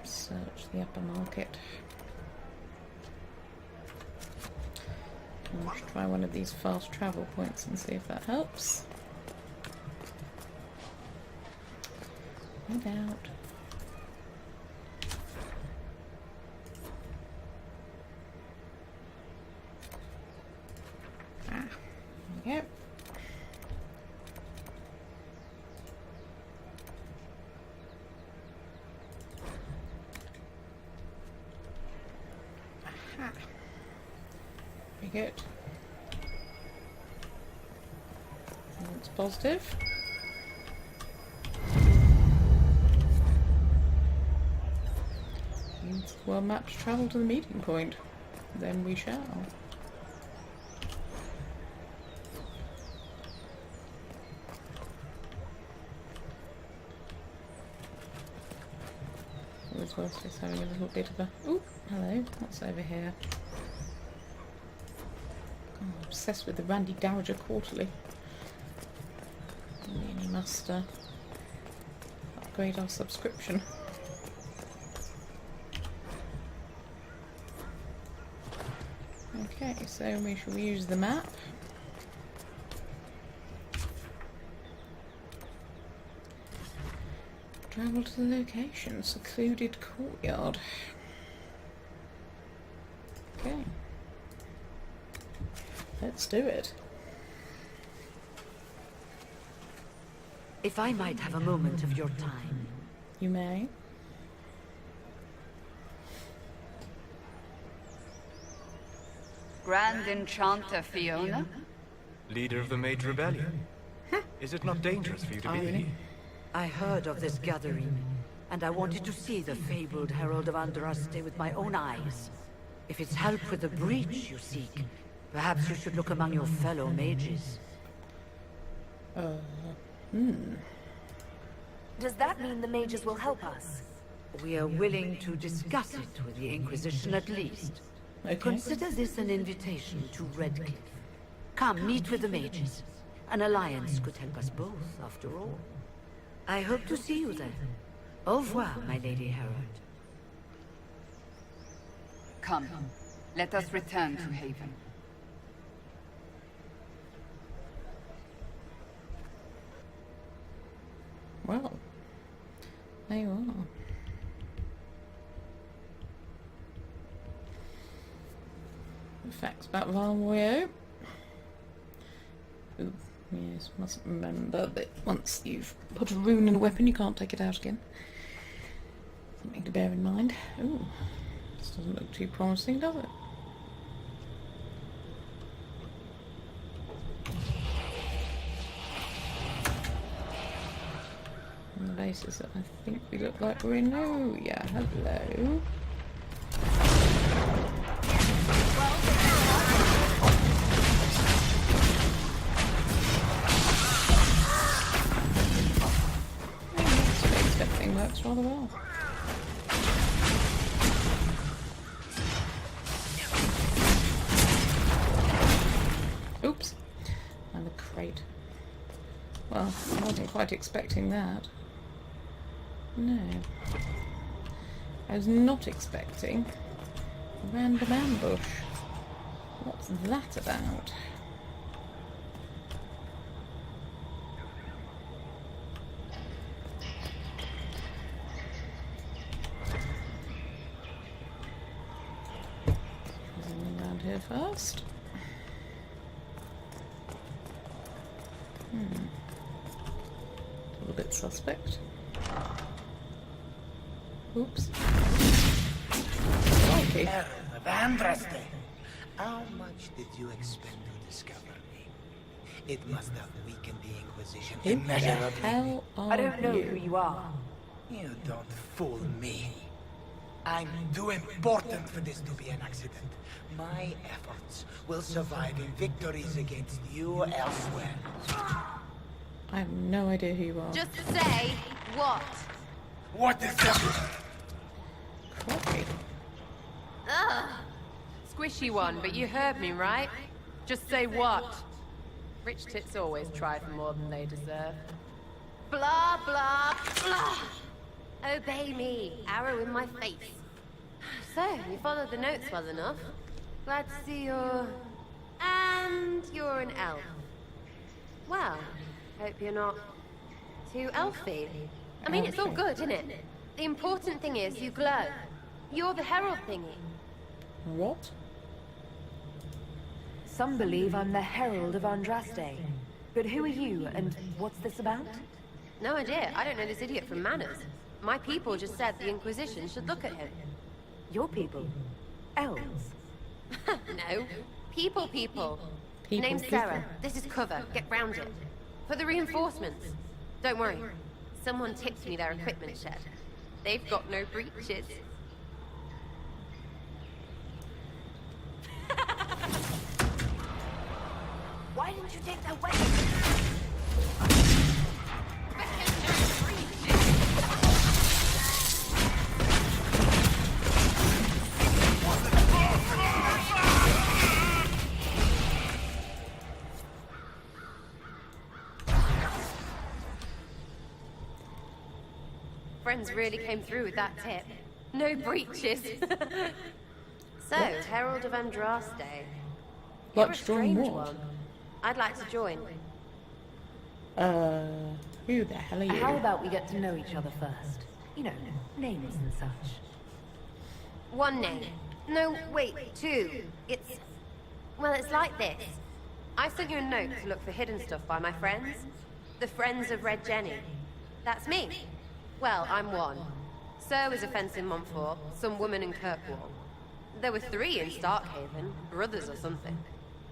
Speaker 1: Search the upper market. Let's try one of these fast travel points and see if that helps. No doubt. There we go. Aha. Very good. That's positive. It's well mapped to travel to the meeting point. Then we shall. Always worth just having a little bit of a... Ooh, hello, what's over here? I'm obsessed with the Randy Dowager Quarterly. We really must upgrade our subscription. Okay, so we shall use the map. Travel to the location, secluded courtyard. Okay. Let's do it.
Speaker 10: If I might have a moment of your time.
Speaker 1: You may.
Speaker 13: Grand Enchanter Fiona?
Speaker 16: Leader of the Mage Rebellion. Is it not dangerous for you to be here?
Speaker 10: I heard of this gathering, and I wanted to see the fabled Herald of Andraste with my own eyes. If it's help with the breach you seek, perhaps you should look among your fellow mages.
Speaker 22: Does that mean the mages will help us?
Speaker 10: We are willing to discuss it with the Inquisition at least.
Speaker 1: Okay.
Speaker 10: Consider this an invitation to Redcliffe. Come, meet with the mages. An alliance could help us both, after all. I hope to see you there. Au revoir, my Lady Herald.
Speaker 13: Come, let us return to Haven.
Speaker 1: Well, there you are. Facts about Royeaux. Ooh, yes, must remember that once you've put a rune in a weapon, you can't take it out again. Something to bear in mind. Ooh, this doesn't look too promising, does it? On the basis that I think we look like we're in. Oh, yeah, hello. That thing works rather well. Oops. And the crate. Well, I wasn't quite expecting that. No. I was not expecting a random ambush. What's that about? Around here first. A little bit suspect. Oops. Okay.
Speaker 9: Andraste, how much did you expend to discover me? It must have weakened the Inquisition
Speaker 1: Who the
Speaker 9: immeasurably.
Speaker 1: hell are
Speaker 22: I don't know
Speaker 1: you?
Speaker 22: who you are.
Speaker 9: You don't fool me. I'm too important for this to be an accident. My efforts will survive in victories against you elsewhere.
Speaker 1: I have no idea who you are.
Speaker 7: Just say what?
Speaker 9: What is that?
Speaker 1: Crikey.
Speaker 12: Ugh. Squishy one, but you heard me, right? Just say what? Rich tits always try for more than they deserve.
Speaker 7: Blah, blah, blah. Obey me. Arrow in my face.
Speaker 12: So, you followed the notes well enough. Glad to see you're... And you're an elf. Well, hope you're not too elfy. I mean, it's all good, isn't it? The important thing is you glow. You're the herald thingy.
Speaker 1: What?
Speaker 22: Some believe I'm the Herald of Andraste. But who are you, and what's this about?
Speaker 12: No idea. I don't know this idiot from Manners. My people just said the Inquisition should look at him.
Speaker 22: Your people? Elves?
Speaker 12: No. People.
Speaker 1: People,
Speaker 12: Name's
Speaker 1: people.
Speaker 12: Sarah. This is cover. Get round it. For the reinforcements. Don't worry. Someone tipped me their equipment shed. They've got no breaches.
Speaker 22: Why didn't you take that weapon?
Speaker 12: Friends really came through with that tip. No breaches. So, Herald of Andraste. You're a
Speaker 1: Like
Speaker 12: strange
Speaker 1: join what?
Speaker 12: one. I'd like to join.
Speaker 1: Who the hell are you?
Speaker 22: How about we get to know each other first? You know, names and such.
Speaker 12: One name. No, wait, two. Well, it's like this. I sent you a note to look for hidden stuff by my friends. The Friends of Red Jenny. That's me. Well, I'm one. Sir was a fence in Montfort, some woman in Kirkwall. There were 3 in Starkhaven, brothers or something.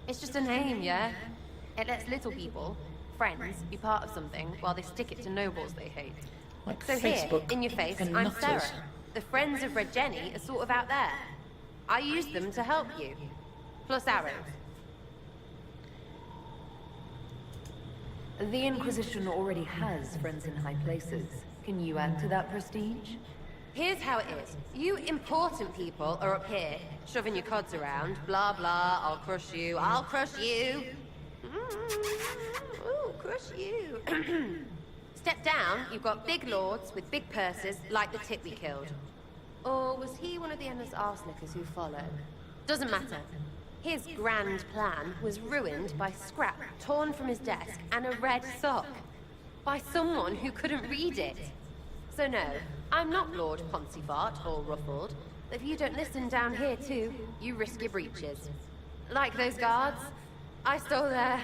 Speaker 12: It's just a name, yeah? It lets little people, friends, be part of something while they stick it to nobles they hate.
Speaker 1: Like
Speaker 12: So
Speaker 1: Facebook
Speaker 12: here, in your face,
Speaker 1: and
Speaker 12: I'm
Speaker 1: nutters.
Speaker 12: Sarah. The Friends of Red Jenny are sort of out there. I use them to help you. Plus arrows.
Speaker 22: The Inquisition already has friends in high places. Can you add to that prestige?
Speaker 12: Here's how it is. You important people are up here, shoving your cods around. Blah, blah, I'll crush you, I'll crush you. Ooh, crush you. step down, you've got big lords with big purses, like the tit we killed. Or was he one of the endless arse-lickers who followed? Doesn't matter. His grand plan was ruined by scrap torn from his desk and a red sock. By someone who couldn't read it. So no, I'm not Lord Poncyfart or Ruffled. If you don't listen down here too, you risk your breeches. Like those guards, I stole their...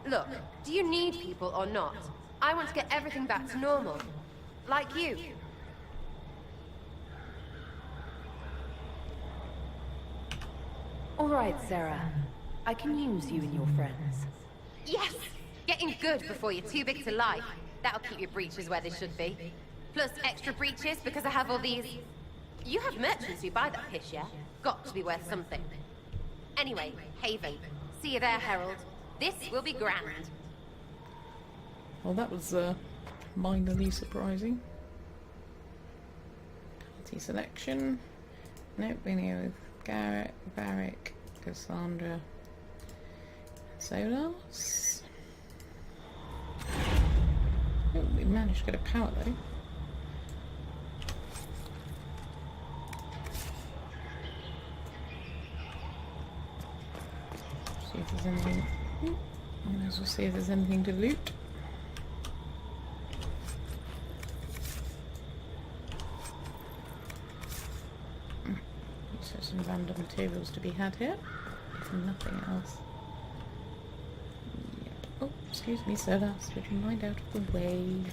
Speaker 12: Look, do you need people or not? I want to get everything back to normal. Like you.
Speaker 22: All right, Sarah. I can use you and your friends.
Speaker 12: Yes! Getting good before you're too big to lie. That'll keep your breeches where they should be. Plus extra breeches because I have all these... You have merchants who buy that piss, yeah? Got to be worth something. Anyway, Haven. See you there, Herald. This will be grand.
Speaker 1: Well, that was minorly surprising. Party selection. Nope, we're here with Garrett, Barrick, Cassandra, Solas. Oh, we managed to get a power though. See if there's anything. Might as well see if there's anything to loot. So some random materials to be had here. If nothing else. Yep. Oh, excuse me, Solas. Would you mind out of the way?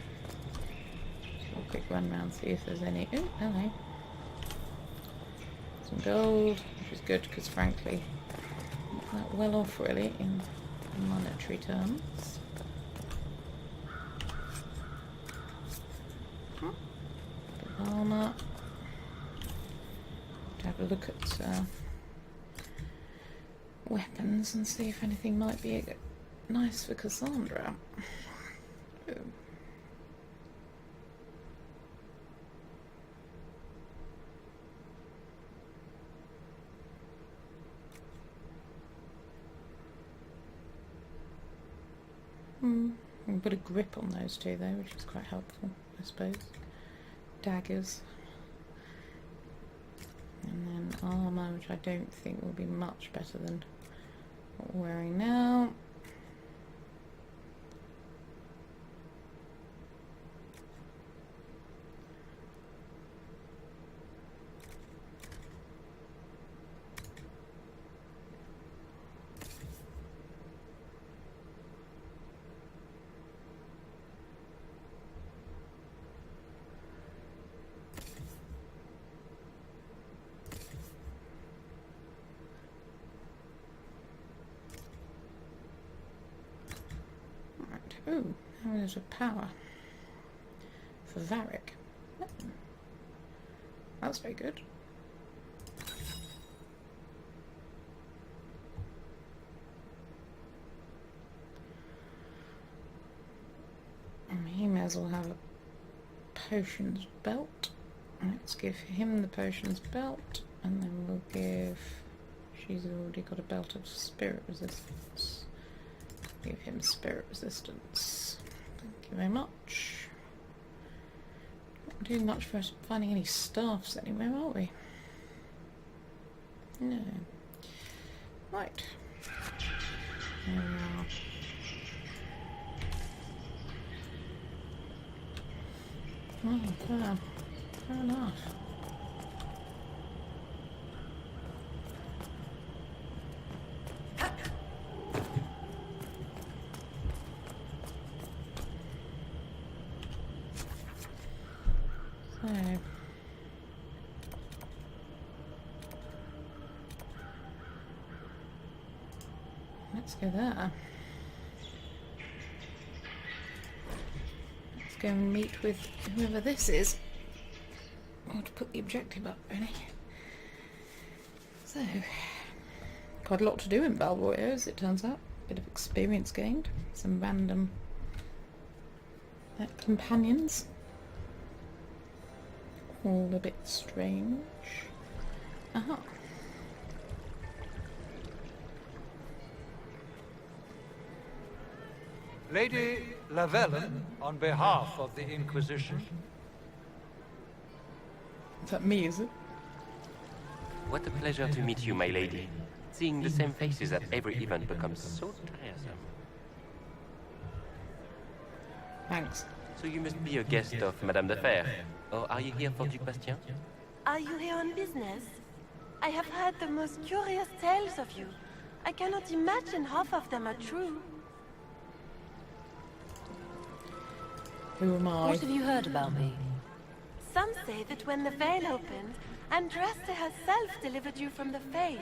Speaker 1: Just a quick run round, see if there's any. Oh, hello. Some gold, which is good because frankly, not that well off really in monetary terms. Bit of armour. To have a look at weapons and see if anything might be nice for Cassandra. Oh. We can put a grip on those two though, which is quite helpful, I suppose. Daggers. And then armour, which I don't think will be much better than what we're wearing now. Ooh, now there's a power for Varric. Oh. That's very good. And he may as well have a potions belt. Let's give him the potions belt, and then we'll give... She's already got a belt of spirit resistance. Give him spirit resistance. Thank you very much. Not doing much for us finding any staffs anywhere, are we? No. Right. There we are. Oh, fair. Fair enough. So, let's go there. Let's go and meet with whoever this is. I want to put the objective up, really. So, quite a lot to do in Royeaux, as it turns out. Bit of experience gained. Some random companions. All a bit strange. Aha.
Speaker 6: Lady Vivienne, on behalf of the Inquisition.
Speaker 1: Is that me, is it?
Speaker 4: What a pleasure to meet you, my lady. Seeing the same faces at every event becomes so tiresome.
Speaker 1: Thanks.
Speaker 4: So you must be a guest of Madame de Fer. Or are you here for Duc Bastien?
Speaker 7: Are you here on business? I have heard the most curious tales of you. I cannot imagine half of them are true.
Speaker 1: Who am I?
Speaker 22: What have you heard about me?
Speaker 7: Some say that when the veil opened, Andraste herself delivered you from the Fade.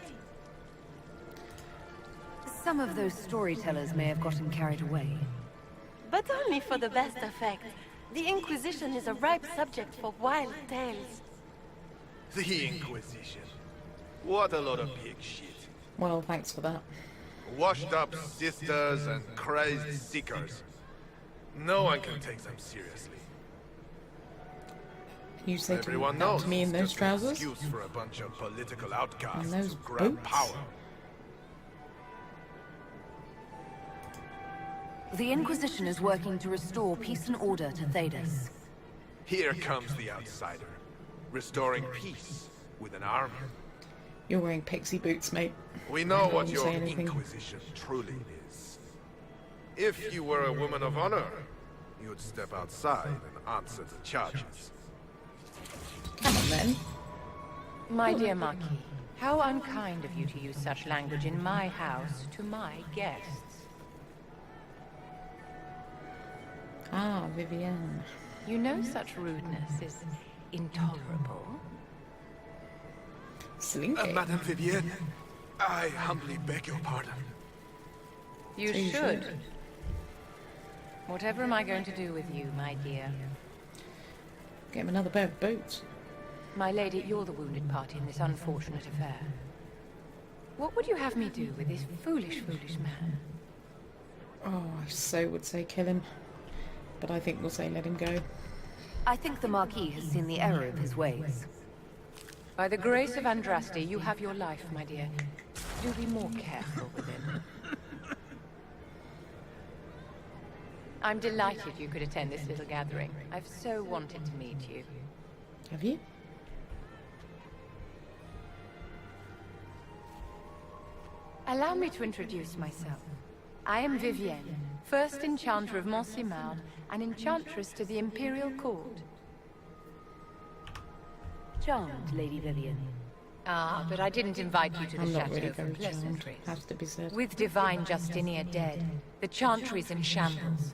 Speaker 22: Some of those storytellers may have gotten carried away.
Speaker 7: But only for the best effect. The Inquisition is a ripe subject for wild tales.
Speaker 15: The Inquisition. What a lot of pig shit.
Speaker 1: Well, thanks for that.
Speaker 15: Washed up sisters and crazed seekers. No one can take them seriously.
Speaker 1: You say
Speaker 15: Everyone
Speaker 1: that
Speaker 15: knows
Speaker 1: to me in those
Speaker 15: it's just an
Speaker 1: trousers?
Speaker 15: excuse for a bunch of political outcasts
Speaker 1: And those
Speaker 15: to grab
Speaker 1: boots?
Speaker 15: power.
Speaker 22: The Inquisition is working to restore peace and order to Thedas.
Speaker 15: Here comes the outsider, restoring peace with an army.
Speaker 1: You're wearing pixie boots, mate.
Speaker 15: We know what
Speaker 1: Don't
Speaker 15: your
Speaker 1: say anything.
Speaker 15: Inquisition truly is. If you were a woman of honor, you'd step outside and answer the charges.
Speaker 1: Come on, then.
Speaker 23: My dear Marquis, how unkind of you to use such language in my house to my guests.
Speaker 1: Ah, Vivienne.
Speaker 23: You know such rudeness is intolerable.
Speaker 1: Slinky.
Speaker 15: Madame Vivienne, I humbly beg your pardon.
Speaker 23: You
Speaker 1: You
Speaker 23: should.
Speaker 1: should.
Speaker 23: Whatever am I going to do with you, my dear?
Speaker 1: Get him another pair of boots.
Speaker 23: My lady, you're the wounded party in this unfortunate affair. What would you have me do with this foolish, foolish man?
Speaker 1: Oh, I so would say kill him. But I think we'll say let him go.
Speaker 22: I think the Marquis has seen the error of his ways.
Speaker 23: By the grace of Andraste, you have your life, my dear. Do be more careful with him. I'm delighted you could attend this little gathering. I've so wanted to meet you.
Speaker 1: Have you?
Speaker 23: Allow me to introduce myself. I am Vivienne, first Enchanter of Montsimard and Enchantress to the Imperial Court.
Speaker 22: Charmed, Lady Vivienne.
Speaker 23: Ah, but I didn't invite you to the
Speaker 1: I'm not
Speaker 23: chateau
Speaker 1: really
Speaker 23: for
Speaker 1: very charmed,
Speaker 23: pleasantries.
Speaker 1: has to be said.
Speaker 23: With divine Justinia dead, the chantry's in shambles.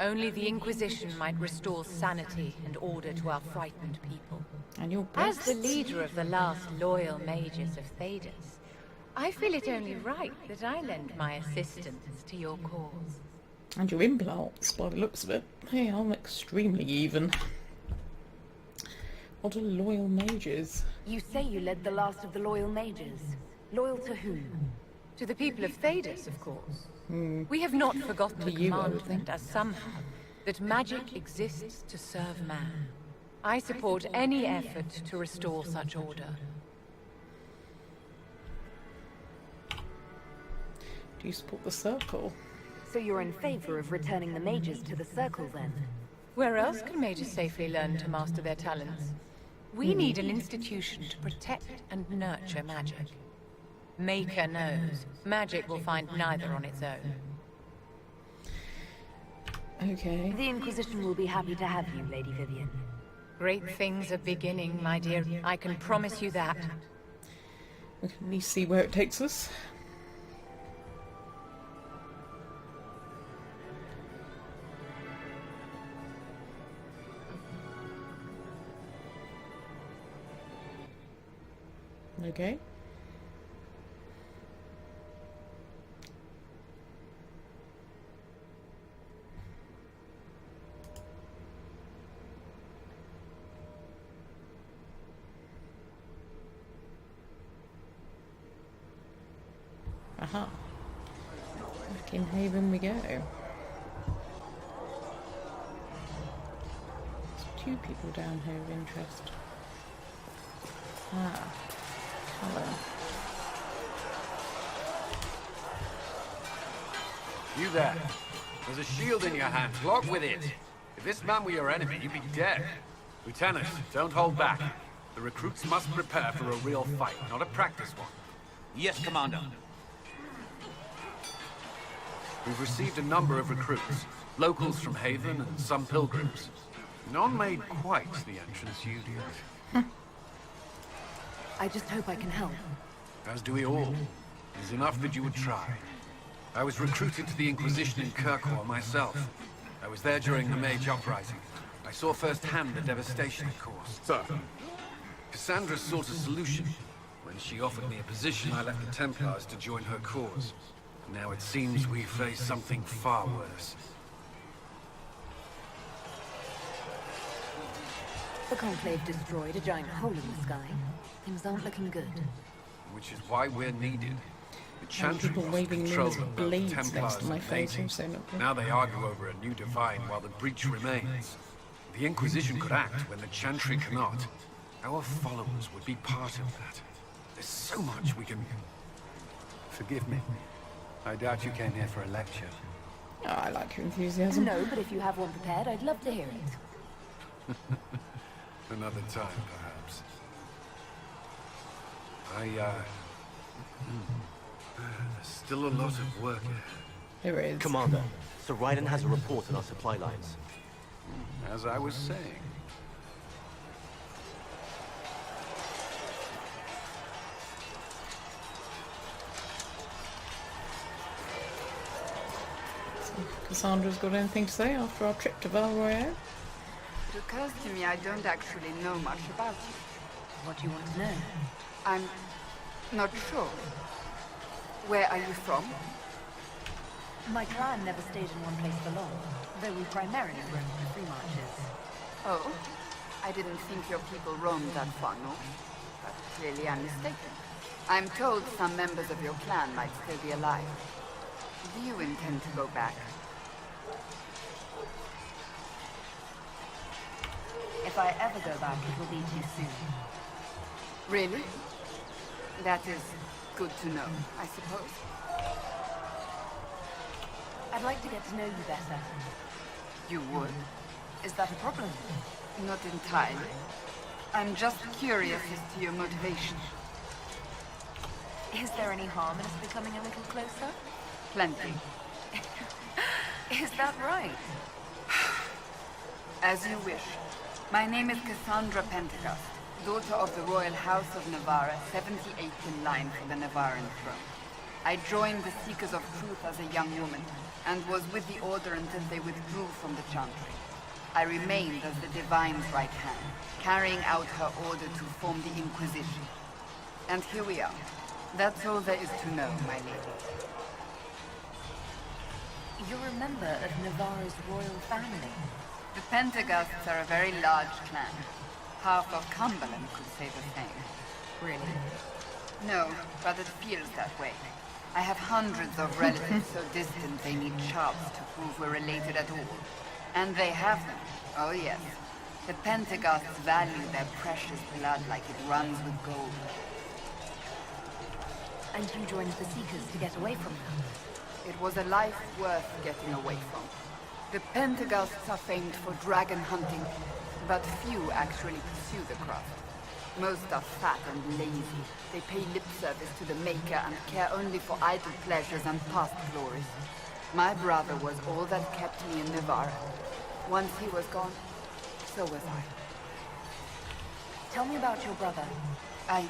Speaker 23: Only the Inquisition might restore sanity and order to our frightened people.
Speaker 1: And your
Speaker 23: As
Speaker 1: breasts.
Speaker 23: the leader of the last loyal mages of Thedas, I feel it only right that I lend my assistance to your cause.
Speaker 1: And your implants, by the looks of it. Hey, I'm extremely even. What a loyal mages.
Speaker 22: You say you led the last of the loyal mages. Loyal to whom?
Speaker 23: To the people of Thedas, of course.
Speaker 1: Hmm.
Speaker 23: We have not forgotten the
Speaker 1: To you, I would
Speaker 23: commandment,
Speaker 1: think.
Speaker 23: as some have, that magic exists to serve man. I support any effort to restore such order.
Speaker 1: Do you support the circle?
Speaker 22: So you're in favor of returning the mages to the circle, then?
Speaker 23: Where else can mages safely learn to master their talents? We need an institution to protect and nurture magic. Maker knows, magic will find neither on its own.
Speaker 1: Okay.
Speaker 22: The Inquisition will be happy to have you, Lady Vivienne.
Speaker 23: Great things are beginning, my dear. I can promise you that.
Speaker 1: We can at least see where it takes us. Okay. Aha. Back in Haven we go. There's two people down here of interest. Ah. Colour.
Speaker 6: You there.
Speaker 8: There's a shield in your hand. Log with it. If this man were your enemy, you'd be dead. Lieutenant, don't hold back. The recruits must prepare for a real fight, not a practice one.
Speaker 20: Yes, Commander.
Speaker 8: We've received a number of recruits. Locals from Haven and some pilgrims. None made quite the entrance you did.
Speaker 22: I just hope I can help.
Speaker 8: As do we all. It's enough that you would try. I was recruited to the Inquisition in Kirkwall myself. I was there during the Mage Uprising. I saw firsthand the devastation it caused.
Speaker 15: Sir.
Speaker 8: Cassandra sought a solution. When she offered me a position, I left the Templars to join her cause. Now it seems we face something far worse.
Speaker 22: The Conclave destroyed a giant hole in the sky. Things aren't looking good.
Speaker 8: Which is why we're needed. The
Speaker 1: And
Speaker 8: chantry
Speaker 1: people
Speaker 8: lost
Speaker 1: waving
Speaker 8: control
Speaker 1: limbs
Speaker 8: of
Speaker 1: with
Speaker 8: both the
Speaker 1: blades
Speaker 8: Templars
Speaker 1: next to my
Speaker 8: and
Speaker 1: face
Speaker 8: Lady.
Speaker 1: also not good.
Speaker 8: Now they argue over a new divine while the breach remains. The Inquisition could act when the chantry cannot. Our followers would be part of that. There's so much we can... Forgive me. I doubt you came here for a lecture.
Speaker 1: Oh, I like your enthusiasm.
Speaker 22: No, but if you have one prepared, I'd love to hear it.
Speaker 8: Another time, perhaps. There's still a lot of work ahead.
Speaker 1: There is.
Speaker 21: Commander, Sir Raiden has a report on our supply lines.
Speaker 8: As I was saying.
Speaker 1: Cassandra's got anything to say after our trip to Royeaux?
Speaker 13: It occurs to me I don't actually know much about you.
Speaker 22: What do you want to know?
Speaker 13: I'm not sure. Where are you from?
Speaker 22: My clan never stayed in one place for long, though we primarily roamed the free marches.
Speaker 13: Oh, I didn't think your people roamed that far north. But clearly I'm mistaken. I'm told some members of your clan might still be alive. Do you intend to go back?
Speaker 22: If I ever go back, it will be too soon.
Speaker 13: Really? That is good to know, I suppose.
Speaker 22: I'd like to get to know you better.
Speaker 13: You would?
Speaker 22: Is that a problem?
Speaker 13: Not entirely. I'm just curious as to your motivation.
Speaker 22: Is there any harm in us becoming a little closer?
Speaker 13: Plenty.
Speaker 22: Is that right?
Speaker 13: As you wish. My name is Cassandra Pentecost, daughter of the Royal House of Navarra, 78th in line for the Navarran throne. I joined the Seekers of Truth as a young woman, and was with the Order until they withdrew from the chantry. I remained as the Divine's right hand, carrying out her order to form the Inquisition. And here we are. That's all there is to know, my lady.
Speaker 22: You're a member of Navarra's royal family.
Speaker 13: The Pentaghosts are a very large clan. Half of Cumberland could say the same.
Speaker 22: Really?
Speaker 13: No, but it feels that way. I have hundreds of relatives so distant they need charts to prove we're related at all. And they have them. Oh yes. The Pentaghosts value their precious blood like it runs with gold.
Speaker 22: And you joined the Seekers to get away from them?
Speaker 13: It was a life worth getting away from. The Pentaghosts are famed for dragon hunting, but few actually pursue the craft. Most are fat and lazy. They pay lip service to the Maker and care only for idle pleasures and past glories. My brother was all that kept me in Navarra. Once he was gone, so was I.
Speaker 22: Tell me about your brother.
Speaker 13: I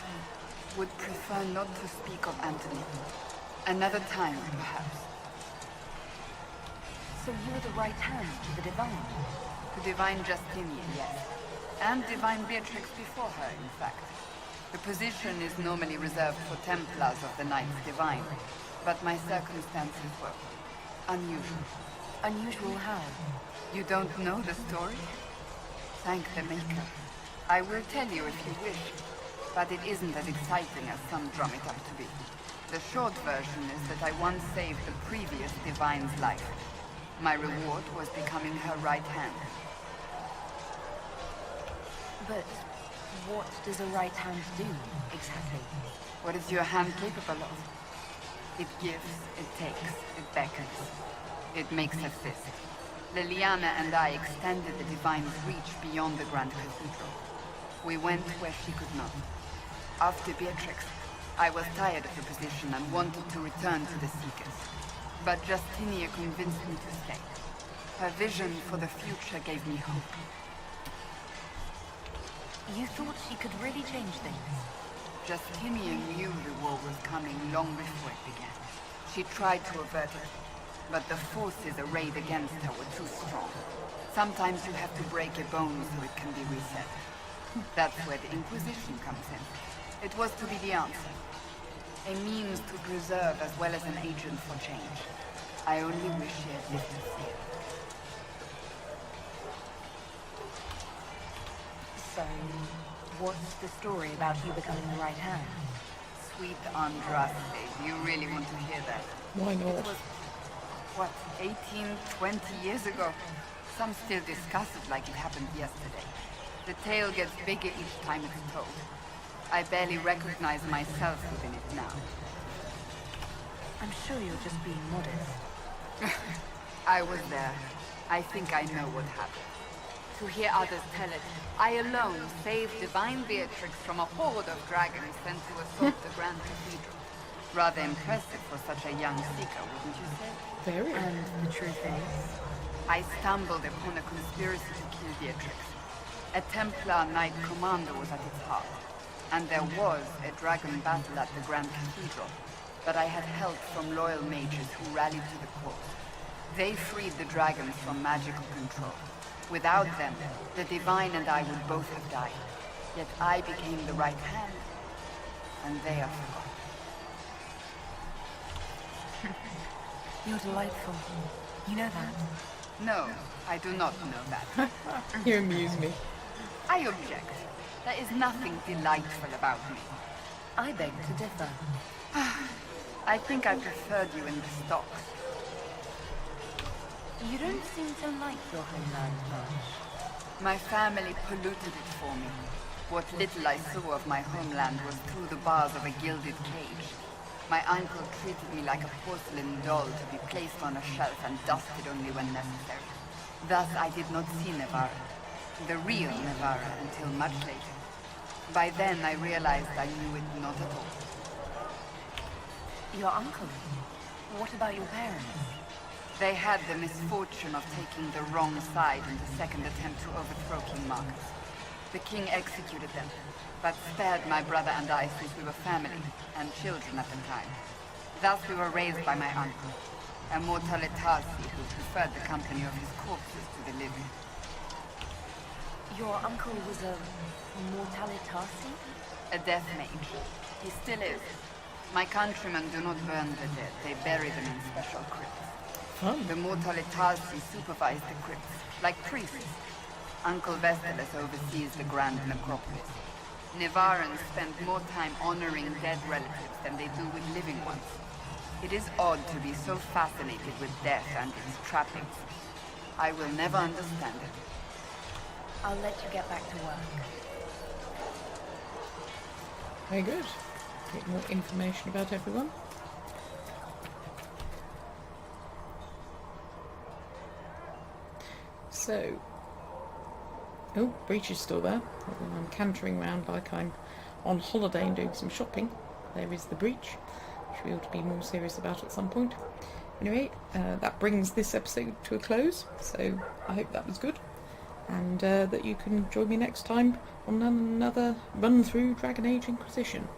Speaker 13: would prefer not to speak of Anthony. Another time, perhaps.
Speaker 22: So you were the right hand to the Divine?
Speaker 13: To Divine Justinian, yes. And Divine Beatrix before her, in fact. The position is normally reserved for Templars of the Knights Divine, but my circumstances were unusual.
Speaker 22: Unusual how?
Speaker 13: You don't know the story? Thank the Maker. I will tell you if you wish, but it isn't as exciting as some drum it up to be. The short version is that I once saved the previous Divine's life. My reward was becoming her right hand.
Speaker 22: But what does a right hand do, exactly?
Speaker 13: What is your hand capable of? It gives, it takes, it beckons. It makes us this. Liliana and I extended the Divine's reach beyond the Grand Cathedral. We went where she could not. After Beatrix, I was tired of the position and wanted to return to the Seekers. But Justinia convinced me to stay. Her vision for the future gave me hope.
Speaker 22: You thought she could really change things?
Speaker 13: Justinia knew the war was coming long before it began. She tried to avert it, but the forces arrayed against her were too strong. Sometimes you have to break a bone so it can be reset. That's where the Inquisition comes in. It was to be the answer. A means to preserve as well as an agent for change. I only wish she had lived to see it.
Speaker 22: So, what's the story about you becoming the right hand?
Speaker 13: Sweet Andraste, you really want to hear that?
Speaker 1: Why not?
Speaker 13: It was, what, 18, 20 years ago? Some still discuss it like it happened yesterday. The tale gets bigger each time it's told. I barely recognize myself within it now.
Speaker 22: I'm sure you're just being modest.
Speaker 13: I was there. I think I know what happened. To hear others tell it, I alone saved Divine Beatrix from a horde of dragons sent to assault the Grand Cathedral. Rather impressive for such a young seeker, wouldn't you say?
Speaker 1: Very.
Speaker 22: And the truth is?
Speaker 13: I stumbled upon a conspiracy to kill Beatrix. A Templar Knight Commander was at its heart. And there was a dragon battle at the Grand Cathedral. But I had help from loyal mages who rallied to the cause. They freed the dragons from magical control. Without them, the Divine and I would both have died. Yet I became the right hand, and they are forgotten.
Speaker 22: You're delightful. You know that?
Speaker 13: No, I do not know that.
Speaker 1: You amuse me.
Speaker 13: I object. There is nothing delightful about me.
Speaker 22: I beg to differ.
Speaker 13: I think I preferred you in the stocks.
Speaker 22: You don't seem to like your homeland much.
Speaker 13: My family polluted it for me. What little I saw of my homeland was through the bars of a gilded cage. My uncle treated me like a porcelain doll to be placed on a shelf and dusted only when necessary. Thus I did not see Nevarra, the real Nevarra, until much later. By then I realized I knew it not at all.
Speaker 22: Your uncle? What about your parents?
Speaker 13: They had the misfortune of taking the wrong side in the second attempt to overthrow King Marcus. The king executed them, but spared my brother and I since we were family, and children at the time. Thus we were raised by my uncle, a mortalitasi who preferred the company of his corpses to the living.
Speaker 22: Your uncle was a mortalitasi?
Speaker 13: A death mage. He still is. My countrymen do not burn the dead, they bury them in special crypts. The mortalitasi supervise the crypts, like priests. Uncle Vestalis oversees the Grand Necropolis. Nevarrans spend more time honoring dead relatives than they do with living ones. It is odd to be so fascinated with death and its trappings. I will never understand it.
Speaker 22: I'll let you get back to work.
Speaker 1: Very good. Get more information about everyone. So, oh, Breach is still there. I'm cantering around like I'm on holiday and doing some shopping. There is the Breach, which we ought to be more serious about at some point. Anyway, that brings this episode to a close, so I hope that was good. And that you can join me next time on another run through Dragon Age Inquisition.